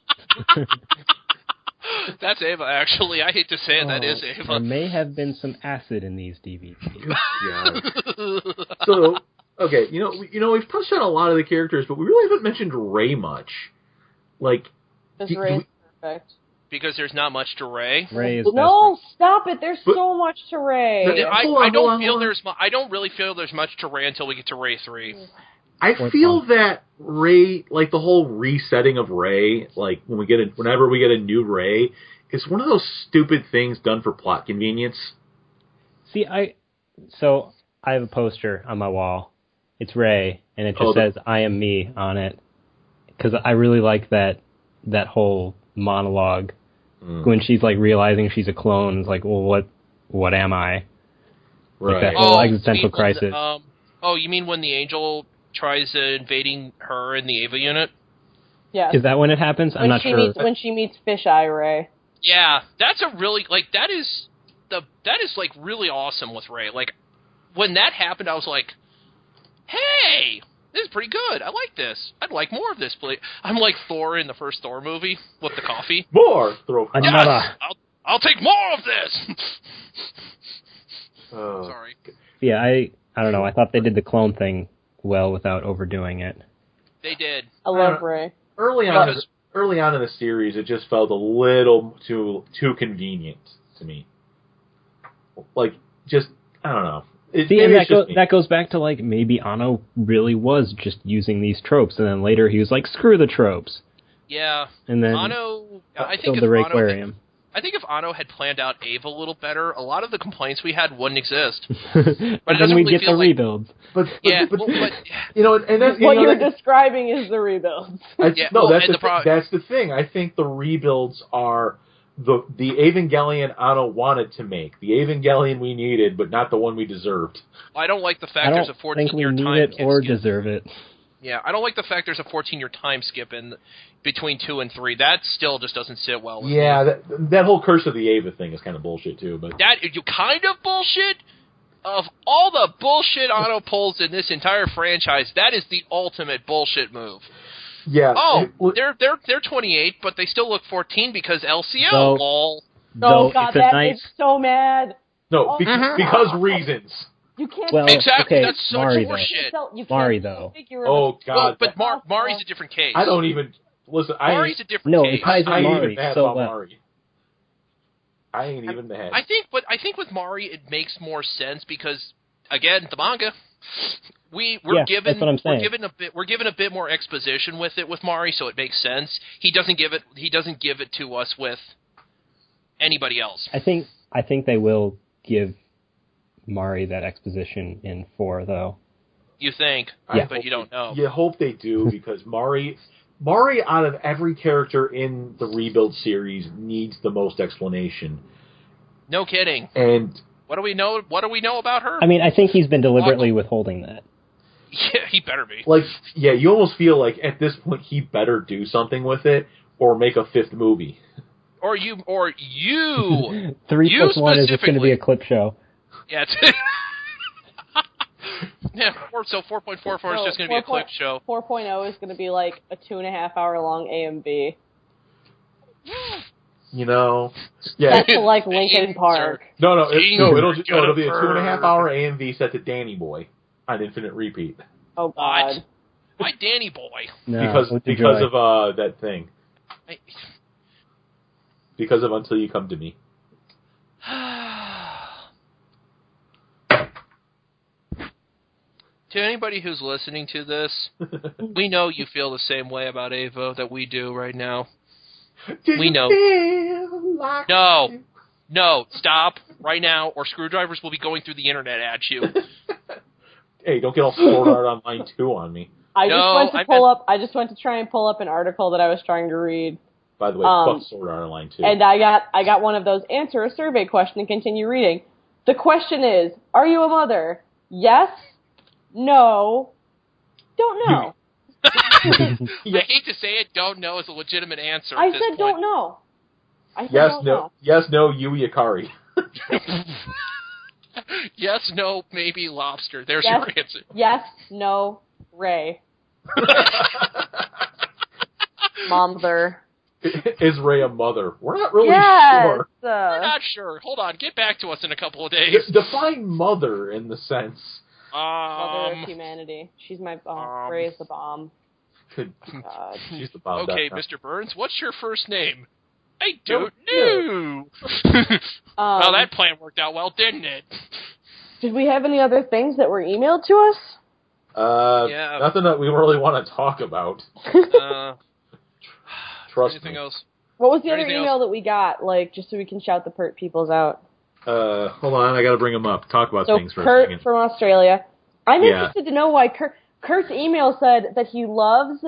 That's Ava, actually. I hate to say it, that is There Ava. may have been some acid in these DVDs. Yeah. So, okay, we've touched on a lot of the characters, but we really haven't mentioned Ray much. Like, This Ray's perfect. Because there's not much to Ray. Ray is No, stop it. There's so much to Ray. I don't really feel there's much to Ray until we get to Ray 3. I feel that Ray, like the whole resetting of Ray, like whenever we get a new Ray, is one of those stupid things done for plot convenience. See, I have a poster on my wall. It's Ray, and it just says "I am me" on it, because I really like that whole monologue when she's like realizing she's a clone. It's like, well, what am I? Right. Like that whole existential crisis. You mean when the angel tries invading her in the Ava unit? Yeah. Is that when it happens? I'm not sure. When she meets Fisheye Ray. Yeah, that's a really that is like really awesome with Ray. Like when that happened, I was like, hey, this is pretty good. I like this. I'd like more of this, please. I'm like Thor in the first Thor movie with the coffee. More! Yes! I'll take more of this! Sorry. Yeah, I don't know. I thought they did the clone thing well without overdoing it. They did. I love Ray. Early on in the series, it just felt a little too convenient to me. Like, just, I don't know. That goes back to, like, maybe Anno really was just using these tropes, and then later he was like, screw the tropes. Yeah. And then Anno, I think killed if the Anno Rayquarium. I think if Anno had planned out Ava a little better, a lot of the complaints we had wouldn't exist. But it then doesn't we really get feel the like- rebuilds. But you know, and that's What you're describing is the rebuilds. that's the thing. I think the rebuilds are the Evangelion Anno wanted to make, the Evangelion we needed, but not the one we deserved. I don't like the fact there's a 14-year time it or skip. deserve it. Yeah, I don't like the fact there's a 14-year time skip in between 2 and 3. That still just doesn't sit well with me. That whole Curse of the Ava thing is kind of bullshit too. But that you kind of bullshit. Of all the bullshit Anno pulls in this entire franchise, that is the ultimate bullshit move. Yeah. Oh, they're 28, but they still look 14 because LCL. Lol. Oh god, that makes so mad. No, because reasons. You can't. Well, exactly. Okay, That's such Mari, horseshit. Mari though. Oh god. But Mari's a different case. I don't even listen. Mari's a different no, case. it ties in Mari so well. Mari. I ain't even the head. I think with Mari it makes more sense because again, the manga. We're given a bit more exposition with it with Mari, so it makes sense. He doesn't give it to us with anybody else. I think they will give Mari that exposition in 4 though. You think? Yeah. But you don't know. You hope they do because Mari out of every character in the Rebuild series needs the most explanation. No kidding. And what do we know? What do we know about her? I mean, I think he's been deliberately withholding that. Yeah, he better be. Like, yeah, you almost feel like at this point he better do something with it or make a 5th movie. Or you. 3 plus 1 is just going to be a clip show. Yeah. Yeah. So 4.44 is just going to be a clip show. 4.0 is going to be like a 2.5 hour long AMV. You know, yeah. That's like Linkin Park. No, it'll be a 2.5 hour AMV set to Danny Boy on Infinite Repeat. Oh God. Why Danny Boy? No, because of that thing. Because of Until You Come to Me. To anybody who's listening to this, we know you feel the same way about Ava that we do right now. We know. No, stop right now, or screwdrivers will be going through the internet at you. Hey, don't get all Sword Art Online 2 on me. I just went to try and pull up an article that I was trying to read. By the way, fuck Sword Art Online 2. And I got one of those answer a survey question and continue reading. The question is, are you a mother? Yes. No. Don't know. I hate to say it, don't know is a legitimate answer. I said don't know. Yes, no, Yui Akari. Yes, no, maybe lobster. There's your answer. Yes, no, Ray. Momther. Is Ray a mother? We're not really Yes. sure. We're not sure. Hold on. Get back to us in a couple of days. Define mother in the sense. Mother of humanity. She's my bomb. Ray is the bomb. Good God. She's the bomb. Okay, Mr. Burns, what's your first name? I don't know. Well, that plan worked out well, didn't it? Did we have any other things that were emailed to us? Yeah. Nothing that we really want to talk about. Trust anything me. else? What was the other Anything email that we got? Like, just so we can shout the pert peoples out. Hold on, I got to bring them up. Talk about So things for a Kurt second. from Australia. I'm Yeah. interested to know why Kurt's email said that he loves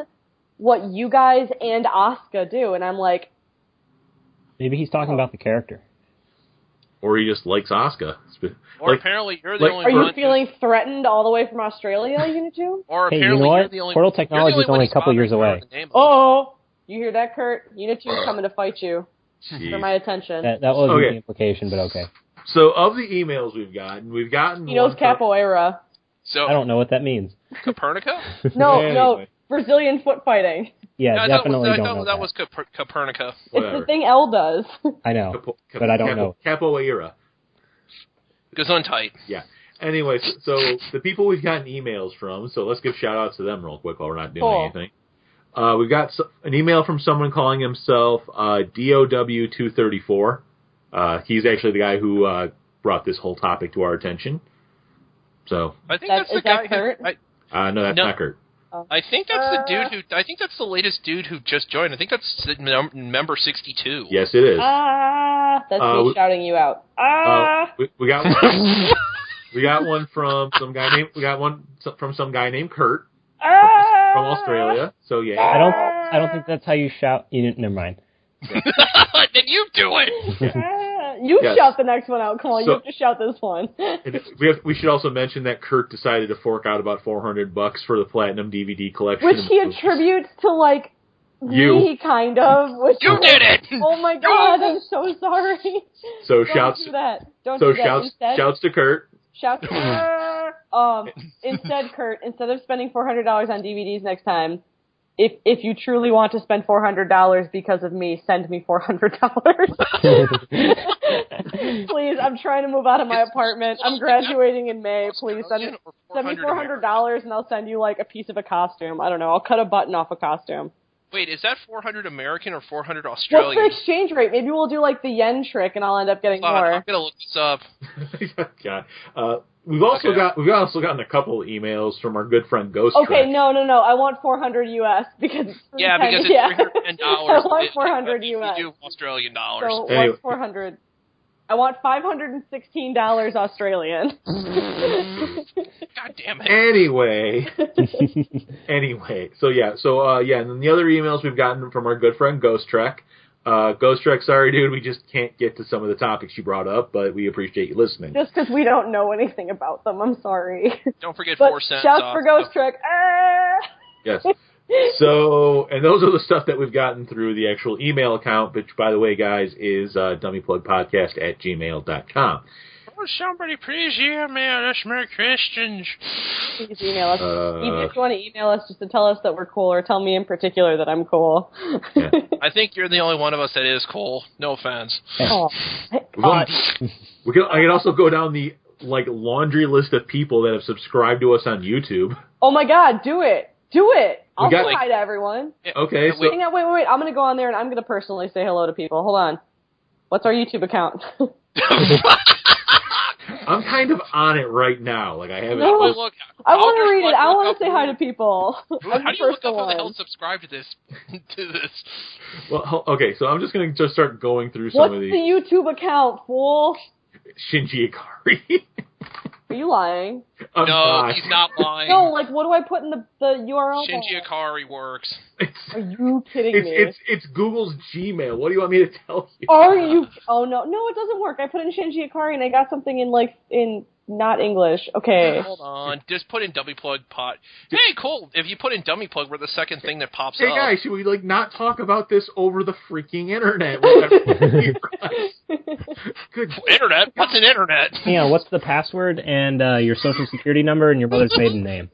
what you guys and Asuka do, and I'm like, Maybe he's talking about the character. Or he just likes Asuka. Or apparently you're the only are one. you feeling threatened all the way from Australia, Unitu? Or Hey, apparently you know you're what? the only. Portal you're the technology is only one a couple years away. who's bothered to know the name of Oh, you hear that, Kurt? Unitu's coming to fight you Jeez. for my attention. That wasn't Okay. the implication, but okay. So, of the emails we've gotten He knows one capoeira. So, I don't know what that means. Copernica? No, Anyway. Brazilian foot fighting. Yeah, I definitely thought don't know that was Copernica. Whatever. It's the thing L does. I know, but I don't know. Capoeira. Goes on tight. Yeah. Anyway, so the people we've gotten emails from, so let's give shout-outs to them real quick while we're not doing Cool. anything. We've got an email from someone calling himself DOW234. He's actually the guy who brought this whole topic to our attention. So, I think that's the is guy that Kurt? no, that's No. not Kurt. I think that's the dude who. I think that's the latest dude who just joined. I think that's member 62. Yes, it is. That's me shouting you out. We got one. We got one from some guy named. We got one from some guy named Kurt from Australia. So yeah. I don't think that's how you shout. Never mind. Then you do it. You Yes. shout the next one out, Colin. So- You have to shout this one. And we should also mention that Kurt decided to fork out about $400 for the Platinum DVD collection. Which he attributes to, like, You. me, kind of. Which You is did like, it! Oh my god, I'm so sorry. So Don't do that. Don't do that. shouts to Kurt. Shout to instead, Kurt, instead of spending $400 on DVDs next time, if you truly want to spend $400 because of me, send me $400. Please, I'm trying to move out of my apartment. I'm graduating in May. Please send me $400 and I'll send you like a piece of a costume. I don't know. I'll cut a button off a costume. Wait, is that 400 American or 400 What's Australian? the exchange rate? Maybe we'll do like the yen trick and I'll end up getting Hold on, more. I'm gonna look this up. God. We've also gotten a couple of emails from our good friend Ghost Okay, Trek. no. I want 400 US because it's Yeah, because it's $310. I want 400 US. You do Australian dollars. So Anyway. what's 400? I want $516 Australian. God damn it. Anyway, so and then the other emails we've gotten from our good friend Ghost Trek. Ghost Trek, sorry dude, we just can't get to some of the topics you brought up, but we appreciate you listening. Just because we don't know anything about them, I'm sorry. Don't forget But 4 cents shouts off. for Ghost Trek. Yes. So, and those are the stuff that we've gotten through the actual email account, which, by the way, guys, is dummyplugpodcast@gmail.com. Oh, somebody please email us more questions. Please email us. Even if you want to email us just to tell us that we're cool, or tell me in particular that I'm cool. Yeah. I think you're the only one of us that is cool. No offense. Oh. I can also go down the laundry list of people that have subscribed to us on YouTube. Oh my god, do it. Do it. I'll got- say hi to everyone. Okay, so Hang on, wait. I'm going to go on there and I'm going to personally say hello to people. Hold on. What's our YouTube account? I'm kind of on it right now. I haven't. No. Well, look, I want to I'll read it. just I look want up to say hi to people. How do you look up who the hell subscribed to this? Well, okay, so I'm just going to just start going through some What's of the these. YouTube account, fool? Shinji Ikari. Are you lying? I'm No, not. he's not lying. No, what do I put in the URL? Shinji Ikari works. Are you kidding me? It's Google's Gmail. What do you want me to tell you? Are you? Oh no, it doesn't work. I put in Shinji Ikari and I got something in not English. Okay. Hold on. Just put in Dummy Plug pot. Hey, cool. If you put in Dummy Plug, we're the second thing that pops Hey up. guys, should we not talk about this over the freaking internet? Good. Internet? What's an internet? Hang on, what's the password and your social security number and your mother's maiden name?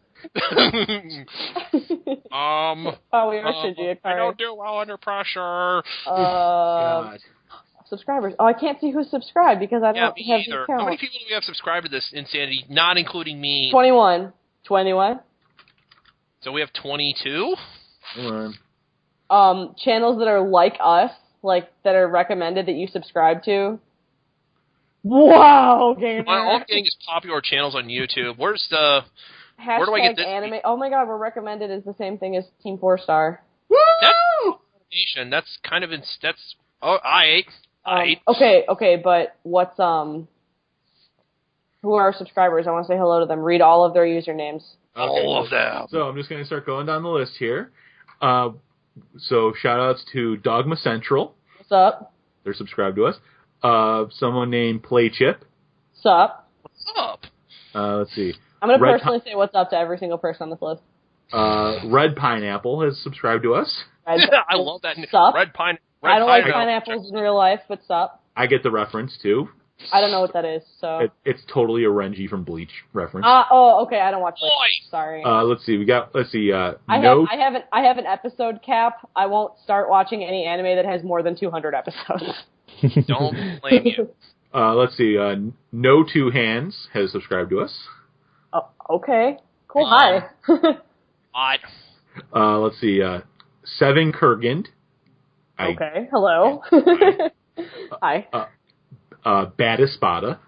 Oh, we are Shinji I Ikari. don't do well under pressure. God. Subscribers. Oh, I can't see who's subscribed because I Yeah, don't me have the either. account. How many people do we have subscribed to this insanity, not including me? 21. 21? So we have 22? Hold on. Channels that are like us, like, that are recommended that you subscribe to. Wow, gamer. All I'm getting is popular channels on YouTube. Where's the... Hashtag Where do I get this? anime. Oh my god, we're recommended is the same thing as Team 4-Star. That's kind of... That's... Oh, I ate. Okay, but what's, who are our subscribers? I want to say hello to them. Read all of their usernames. All of them. So I'm just going to start going down the list here. So shout-outs to Dogma Central. What's up? They're subscribed to us. Someone named Playchip. What's up? What's up? Let's see. I'm going to Red personally say what's up to every single person on this list. Red Pineapple has subscribed to us. I love that. Sup? Red pine. I don't like pineapples in real life, but sup? I get the reference, too. I don't know what that is, so... It's totally a Renji from Bleach reference. Okay, I don't watch Bleach. Sorry. Let's see. I have an episode cap. I won't start watching any anime that has more than 200 episodes. Don't blame you. Let's see. No Two Hands has subscribed to us. Oh, okay. Cool. Hi. Let's see. Seven Kurgand. Okay. Hello. Hi. Bad Espada.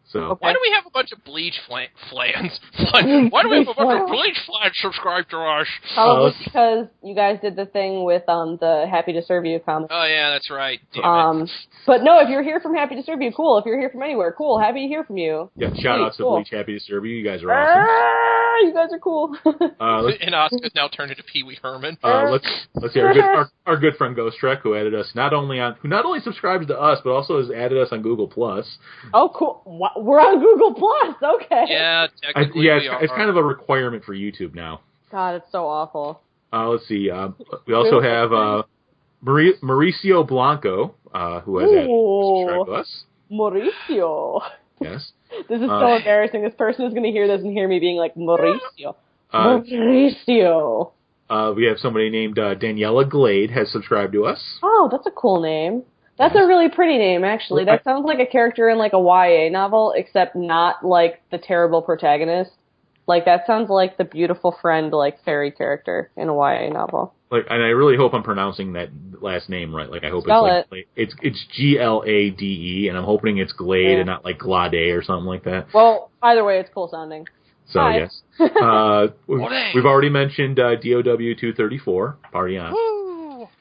So Okay. Why do we have a bunch of Bleach flans? Why do we have a bunch of Bleach flans subscribed to us? Probably because you guys did the thing with the Happy to Serve You comic. Oh yeah, that's right. Damn it. But no, if you're here from Happy to Serve You, cool. If you're here from anywhere, cool. Happy to hear from you. yeah, shout outs to Cool. Bleach. Happy to serve you. You guys are awesome. You guys are cool. And Oscar's now turned into Pee Wee Herman. Let's see our good friend Ghost Trek, who added us who not only subscribes to us but also has added us on Google Plus. Oh, cool. We're on Google Plus. Okay. Yeah, technically we are. It's kind of a requirement for YouTube now. God, it's so awful. Let's see. We also have Mauricio Blanco, who has subscribed to us. Mauricio. Yes. This is so embarrassing. This person is going to hear this and hear me being like, Mauricio. Mauricio. We have somebody named Daniela Glade has subscribed to us. Oh, that's a cool name. That's a really pretty name, actually. That sounds like a character in like a YA novel, except not like the terrible protagonist. Like, that sounds like the beautiful friend, like, fairy character in a YA novel. Like, and I really hope I'm pronouncing that last name right. Like, I hope Spell it's like it's Glade, and I'm hoping it's Glade and not like Glade or something like that. Well, either way, it's cool sounding. So Hi. yes, we've already mentioned DOW 234. Party on.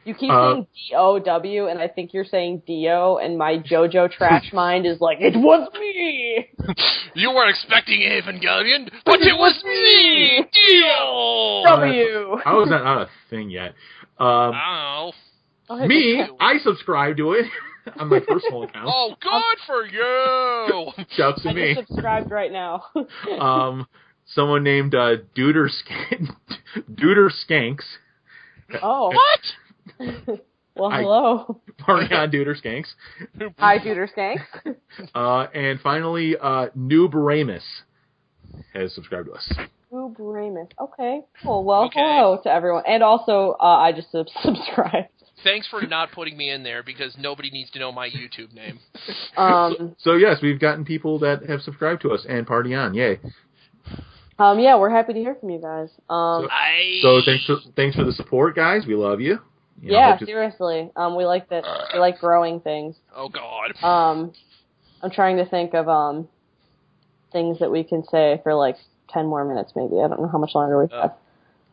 You keep saying D-O-W, and I think you're saying D-O, and my JoJo trash mind is like, it was me! You weren't expecting Evangelion, but it was me! Deal! W! How is that not a thing yet? I don't know. Me, I subscribe to it on my personal account. Oh, good for you! Shouts to I me. just subscribed right now. Someone named Duder Skanks. Oh. What? Well, hello. Party on Duder Skanks. Hi, Duder Skanks. And finally, Noob Ramus has subscribed to us. Noob Ramus. Okay, cool. Well, Okay. hello to everyone. And also, I just subscribed. Thanks for not putting me in there, because nobody needs to know my YouTube name. So yes, we've gotten people that have subscribed to us, and party on, yay! Yeah, we're happy to hear from you guys. So thanks for the support, guys. We love you. Seriously. We like that. We like growing things. Oh, God. I'm trying to think of things that we can say for like 10 more minutes, maybe. I don't know how much longer we have.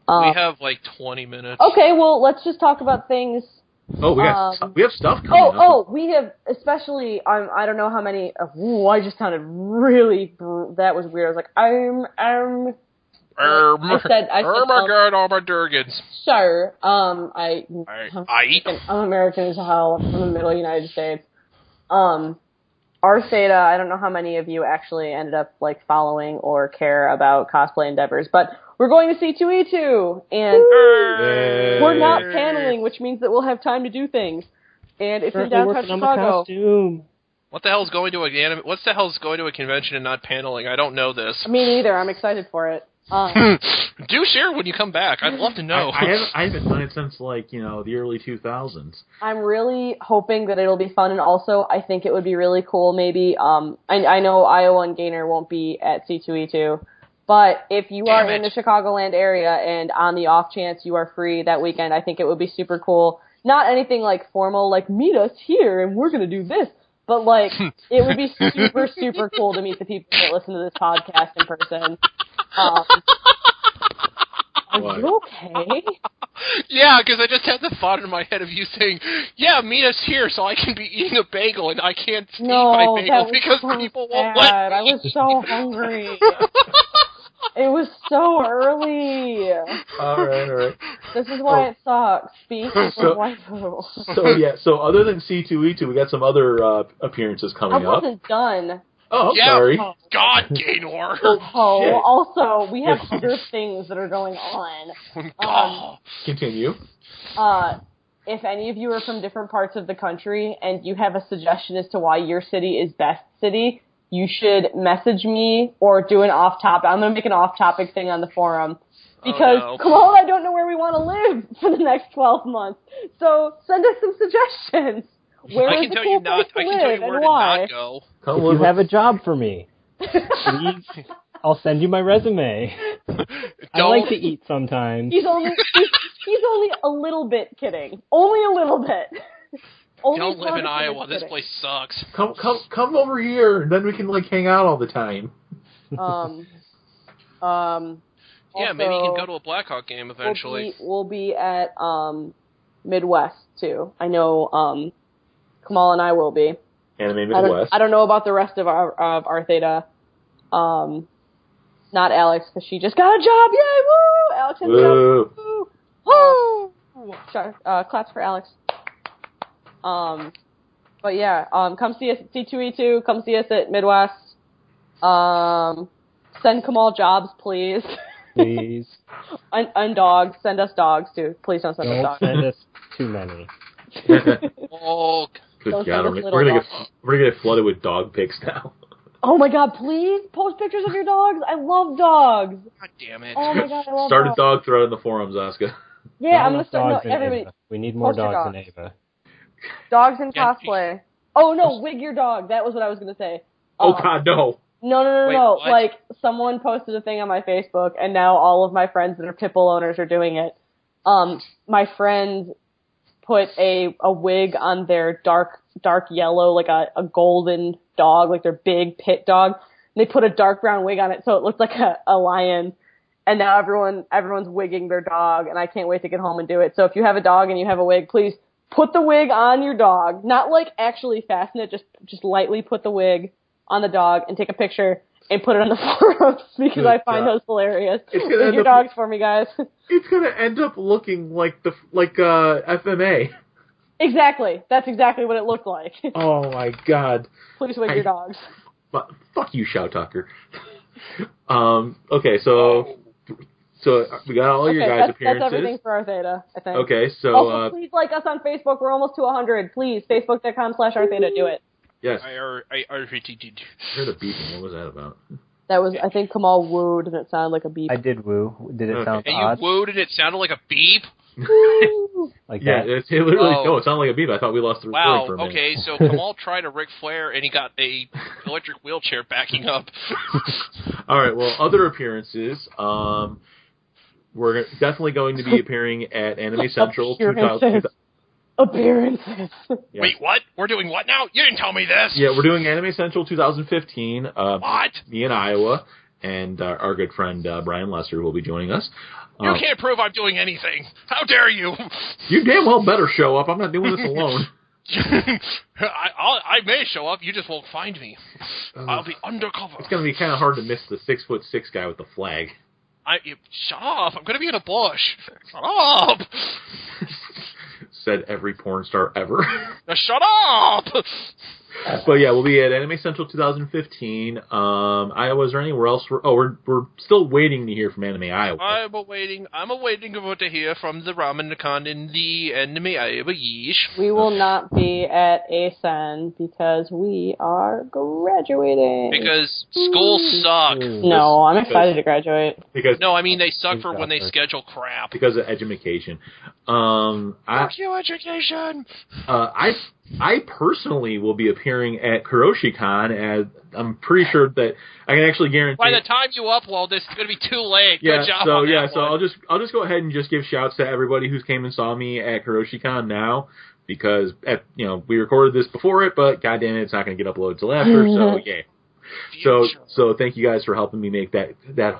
We have like 20 minutes. Okay, well, let's just talk about things. Oh, we have stuff coming up. Oh, we have, especially, I don't know how many, I just sounded really, that was weird. I was like, I said, oh my God, all my Durgans. Sure. I'm American as hell. I'm from the middle of the United States. Artheta, I don't know how many of you actually ended up like following or care about cosplay endeavors, but we're going to see 2E2, and we're not paneling, which means that we'll have time to do things. And it's in downtown Chicago. What the hell's going to a convention and not paneling? I don't know this. Me neither. I'm excited for it. Do share when you come back. I'd love to know. I haven't done it since the early 2000s. I'm really hoping that it'll be fun, and also I think it would be really cool. Maybe I know Iowa and Gaynor won't be at C2E2, but if you are in the Chicagoland area and on the off chance you are free that weekend, I think it would be super cool. Not anything like formal, like meet us here and we're gonna do this. But, like, it would be super, super cool to meet the people that listen to this podcast in person. Are you okay? Yeah, because I just had the thought in my head of you saying, yeah, meet us here so I can be eating a bagel and I can't eat my bagel because people won't let me. I was so hungry. It was so early. All right. This is why it sucks. Speak for waifu. So other than C2E2, we got some other appearances coming up. I wasn't done. Oh, sorry. God, Gaynor. Also, we have other things that are going on. Continue. If any of you are from different parts of the country and you have a suggestion as to why your city is best city, you should message me or do an off-topic. I'm going to make an off-topic thing on the forum. Because, Kamal and I don't know where we want to live for the next 12 months. So, send us some suggestions. I can tell you where to not go. If you have a job for me, please, I'll send you my resume. I like to eat sometimes. He's only a little bit kidding. Only a little bit. Don't live in Iowa. This place sucks. Come over here. Then we can hang out all the time. Yeah, maybe you can go to a Blackhawk game eventually. We'll be at Midwest too. I know Kamal and I will be. Anime Midwest. I don't know about the rest of our Theta. Not Alex, because she just got a job. Yay! Woo! Alex has a job. Woo! Woo! Claps for Alex. But yeah, come see us at C2E2. Come see us at Midwest. Send Kamal jobs, please. Please. and dogs. Send us dogs too. Please don't send us dogs. Don't send us too many. Oh, good God, we're gonna get flooded with dog pics now. Oh my God! Please post pictures of your dogs. I love dogs. God damn it! Oh my God, I love Start dogs. a dog thread in the forums, Asuka. Yeah, I'm gonna start. No, everybody. Ava. We need more dogs in Ava. Dogs in cosplay. Oh no, wig your dog. That was what I was gonna say. Oh God, no. No. Wait, what? Like, someone posted a thing on my Facebook, and now all of my friends that are pitbull owners are doing it. My friend put a wig on their dark yellow, like a golden dog, like their big pit dog. And they put a dark brown wig on it, so it looked like a lion. And now everyone's wigging their dog, and I can't wait to get home and do it. So if you have a dog and you have a wig, please put the wig on your dog. Not like actually fasten it, just lightly put the wig on the dog and take a picture and put it on the forums because I find those hilarious. Wig your dogs for me, guys. It's gonna end up looking like FMA. Exactly. That's exactly what it looked like. Oh my God. Please wig your dogs. Fuck you, Shout Talker. Okay, so we got all your guys' appearances. That's everything for our Theta, I think. Okay, so also, please like us on Facebook. We're almost to 100. Please, Facebook.com/OurTheta. Do it. Yes. I heard a beeping. What was that about? That was, I think Kamal wooed and it sounded like a beep. I did woo. Did it sound and odd? You wooed and it sounded like a beep? Like yeah, that? it literally, no, it sounded like a beep. I thought we lost the recording for a minute. Okay, so Kamal tried a Ric Flair and he got a electric wheelchair backing up. All right, well, other appearances. We're definitely going to be appearing at Anime Central 2000. Appearances. Yeah. Wait, what? We're doing what now? You didn't tell me this. Yeah, we're doing Anime Central 2015. What? Me in Iowa, and our good friend Brian Lesser will be joining us. You can't prove I'm doing anything. How dare you? You damn well better show up. I'm not doing this alone. I may show up. You just won't find me. I'll be undercover. It's going to be kind of hard to miss the 6'6" guy with the flag. Shut up. I'm going to be in a bush. Shut up. Said every porn star ever. Now shut up. But yeah, we'll be at Anime Central 2015. Iowa, is there anywhere else? We're still waiting to hear from Anime Iowa. I'm awaiting to hear from the Ramanukan in the Anime Iowa. Yeesh. We will not be at ASEN because we are graduating. Because schools suck. No, I'm excited to graduate. No, I mean they suck for when they schedule crap. Because of education. Fuck you, education. I personally will be appearing at KuroshiCon, as I'm pretty sure that I can actually guarantee. By the time you upload this, it's going to be too late. Yeah, Good job. So I'll just go ahead and just give shouts to everybody who's came and saw me at KuroshiCon now, because we recorded this before it, but goddamn it, it's not going to get uploaded till after. So yeah. So thank you guys for helping me make that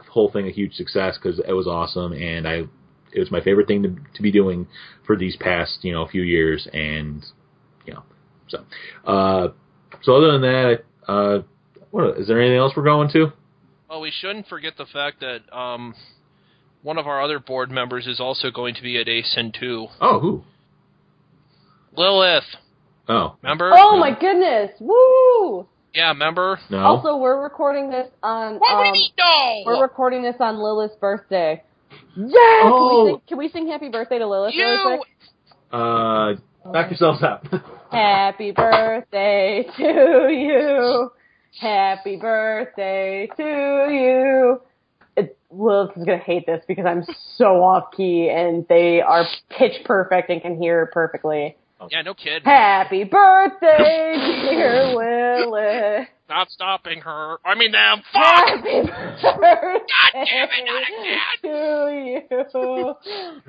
whole thing a huge success, because it was awesome, and it was my favorite thing to be doing for these past few years, and so other than that, what is there anything else we're going to? Well, we shouldn't forget the fact that one of our other board members is also going to be at ASEN too. Oh, who? Lilith. Oh, remember? Oh my goodness! Woo! Yeah, remember? No. Also, we're recording this on. What do you mean, no? We're recording this on Lilith's birthday. Yeah! Oh. Can we sing Happy Birthday to Lilith really quick? Knock yourselves out. Happy birthday to you. Happy birthday to you. Lilith is going to hate this because I'm so off key and they are pitch perfect and can hear perfectly. Yeah, no kidding. Happy birthday, dear Lilith. Not stopping her. I mean, them. Fuck! Happy birthday God damn it, not again! to you.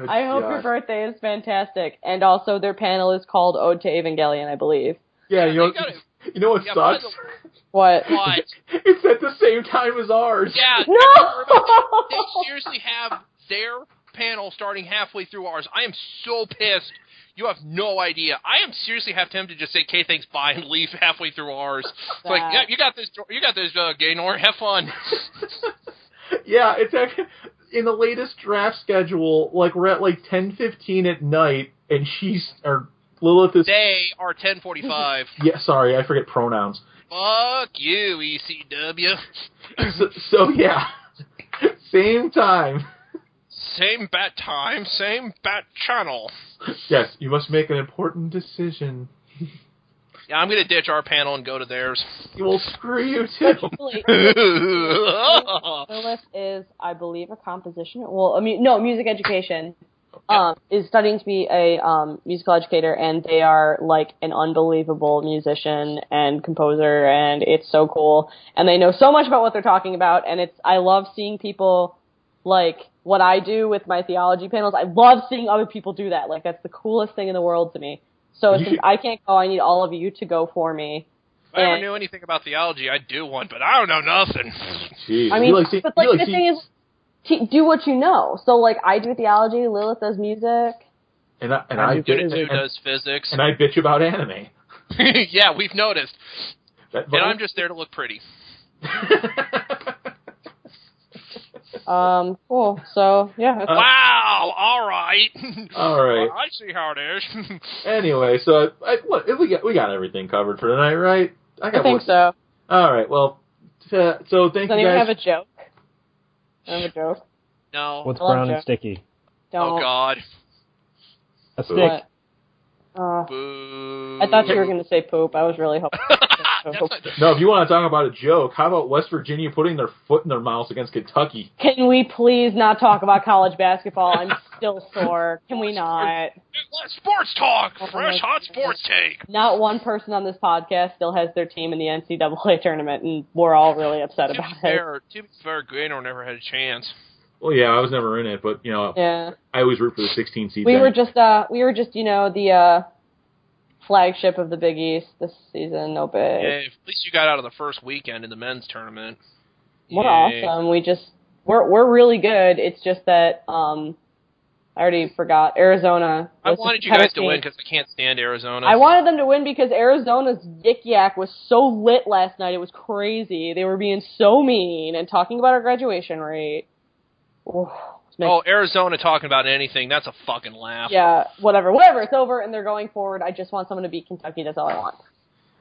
I hope your birthday is fantastic. And also, their panel is called Ode to Evangelion, I believe. Yeah, you know what sucks? What? It's at the same time as ours. Yeah. No! They seriously have their panel starting halfway through ours. I am so pissed. You have no idea. I am seriously have tempted to just say, "Okay, thanks, bye," and leave halfway through ours. It's like, yeah, you got this, Gaynor. Have fun. Yeah, it's actually in the latest draft schedule. Like we're at 10:15 at night, and Lilith is. They are 10:45. Yeah, sorry, I forget pronouns. Fuck you, ECW. So yeah, same time. Same bat time, same bat channel. Yes, you must make an important decision. Yeah, I'm going to ditch our panel and go to theirs. Well, screw you, too. Lilith is, I believe, a composition. Well, music education. Is studying to be a musical educator, and they are like an unbelievable musician and composer, and it's so cool. And they know so much about what they're talking about, and I love seeing people like what I do with my theology panels. I love seeing other people do that. Like, that's the coolest thing in the world to me. So since I can't go, I need all of you to go for me. If I ever knew anything about theology, I'd do one, but I don't know nothing. Jeez. I mean, the thing is, do what you know. So, like, I do theology, Lilith does music. And I does physics. And I bitch about anime. Yeah, we've noticed. And I'm just there to look pretty. Cool. So, yeah. Wow! Alright. Alright. I see how it is. Anyway, so, we got everything covered for tonight, right? I think so. Alright, well, so thank you guys. Does anyone have a joke? I have a joke. No. What's brown and sticky? Oh, God. A stick. Boo. I thought you were going to say poop. I was really hoping. No, if you want to talk about a joke, how about West Virginia putting their foot in their mouths against Kentucky? Can we please not talk about college basketball? I'm still sore. Can we not? Sports talk! Fresh, hot sports take! Not one person on this podcast still has their team in the NCAA tournament, and we're all really upset about it. To be fair, Gaynor never had a chance. Well, yeah, I was never in it, but, yeah. I always root for the 16 seeds. We were just, the flagship of the Big East this season. No big. Yeah, at least you got out of the first weekend in the men's tournament. What awesome! We're really good. It's just that I already forgot Arizona. I wanted you guys to win because I can't stand Arizona. I wanted them to win because Arizona's Yik Yak was so lit last night. It was crazy. They were being so mean and talking about our graduation rate. Arizona talking about anything, that's a fucking laugh. Yeah, whatever, it's over, and they're going forward. I just want someone to beat Kentucky, that's all I want.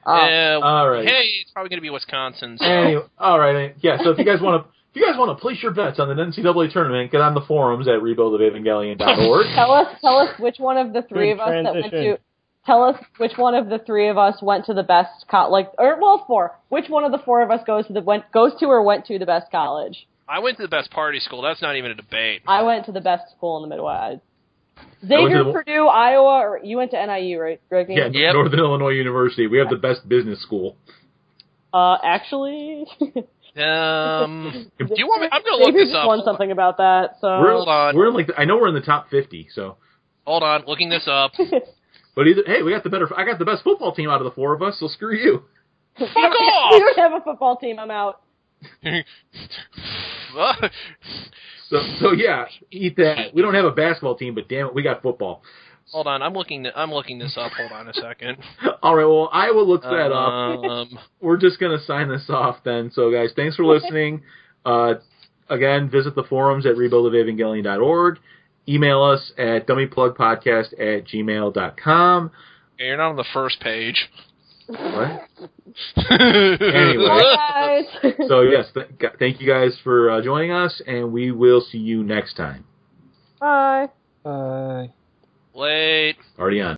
All right. Hey, it's probably going to be Wisconsin. So. Anyway, all right. Yeah. So if you guys want to place your bets on the NCAA tournament, get on the forums at rebuildofevangelion.org. Tell us which one of the three of us that went to. Tell us which one of the three of us went to the best four. Which one of the four of us goes to or went to the best college? I went to the best party school. That's not even a debate. I went to the best school in the Midwest. Xavier, Purdue, Iowa, or you went to NIU, right, Greg? Yeah, yep. Northern Illinois University. We have the best business school. Actually. Do you want me? I'm going to look this up. Won something about that. So hold on. We're in I know we're in the top 50. So hold on, looking this up. But we got I got the best football team out of the four of us. So screw you. Fuck off! We don't have a football team. I'm out. So yeah, eat that. We don't have a basketball team, but damn it, we got football. Hold on, I'm looking this up. Hold on a second. All right, well, Iowa looks that up. We're just gonna sign this off then. So guys, thanks for listening. Again, visit the forums at rebuildofevangelion.org. Email us at dummyplugpodcast@gmail.com. Okay, you're not on the first page. What? Anyway. Guys. So, yes, thank you guys for joining us, and we will see you next time. Bye. Bye. Late. Already on.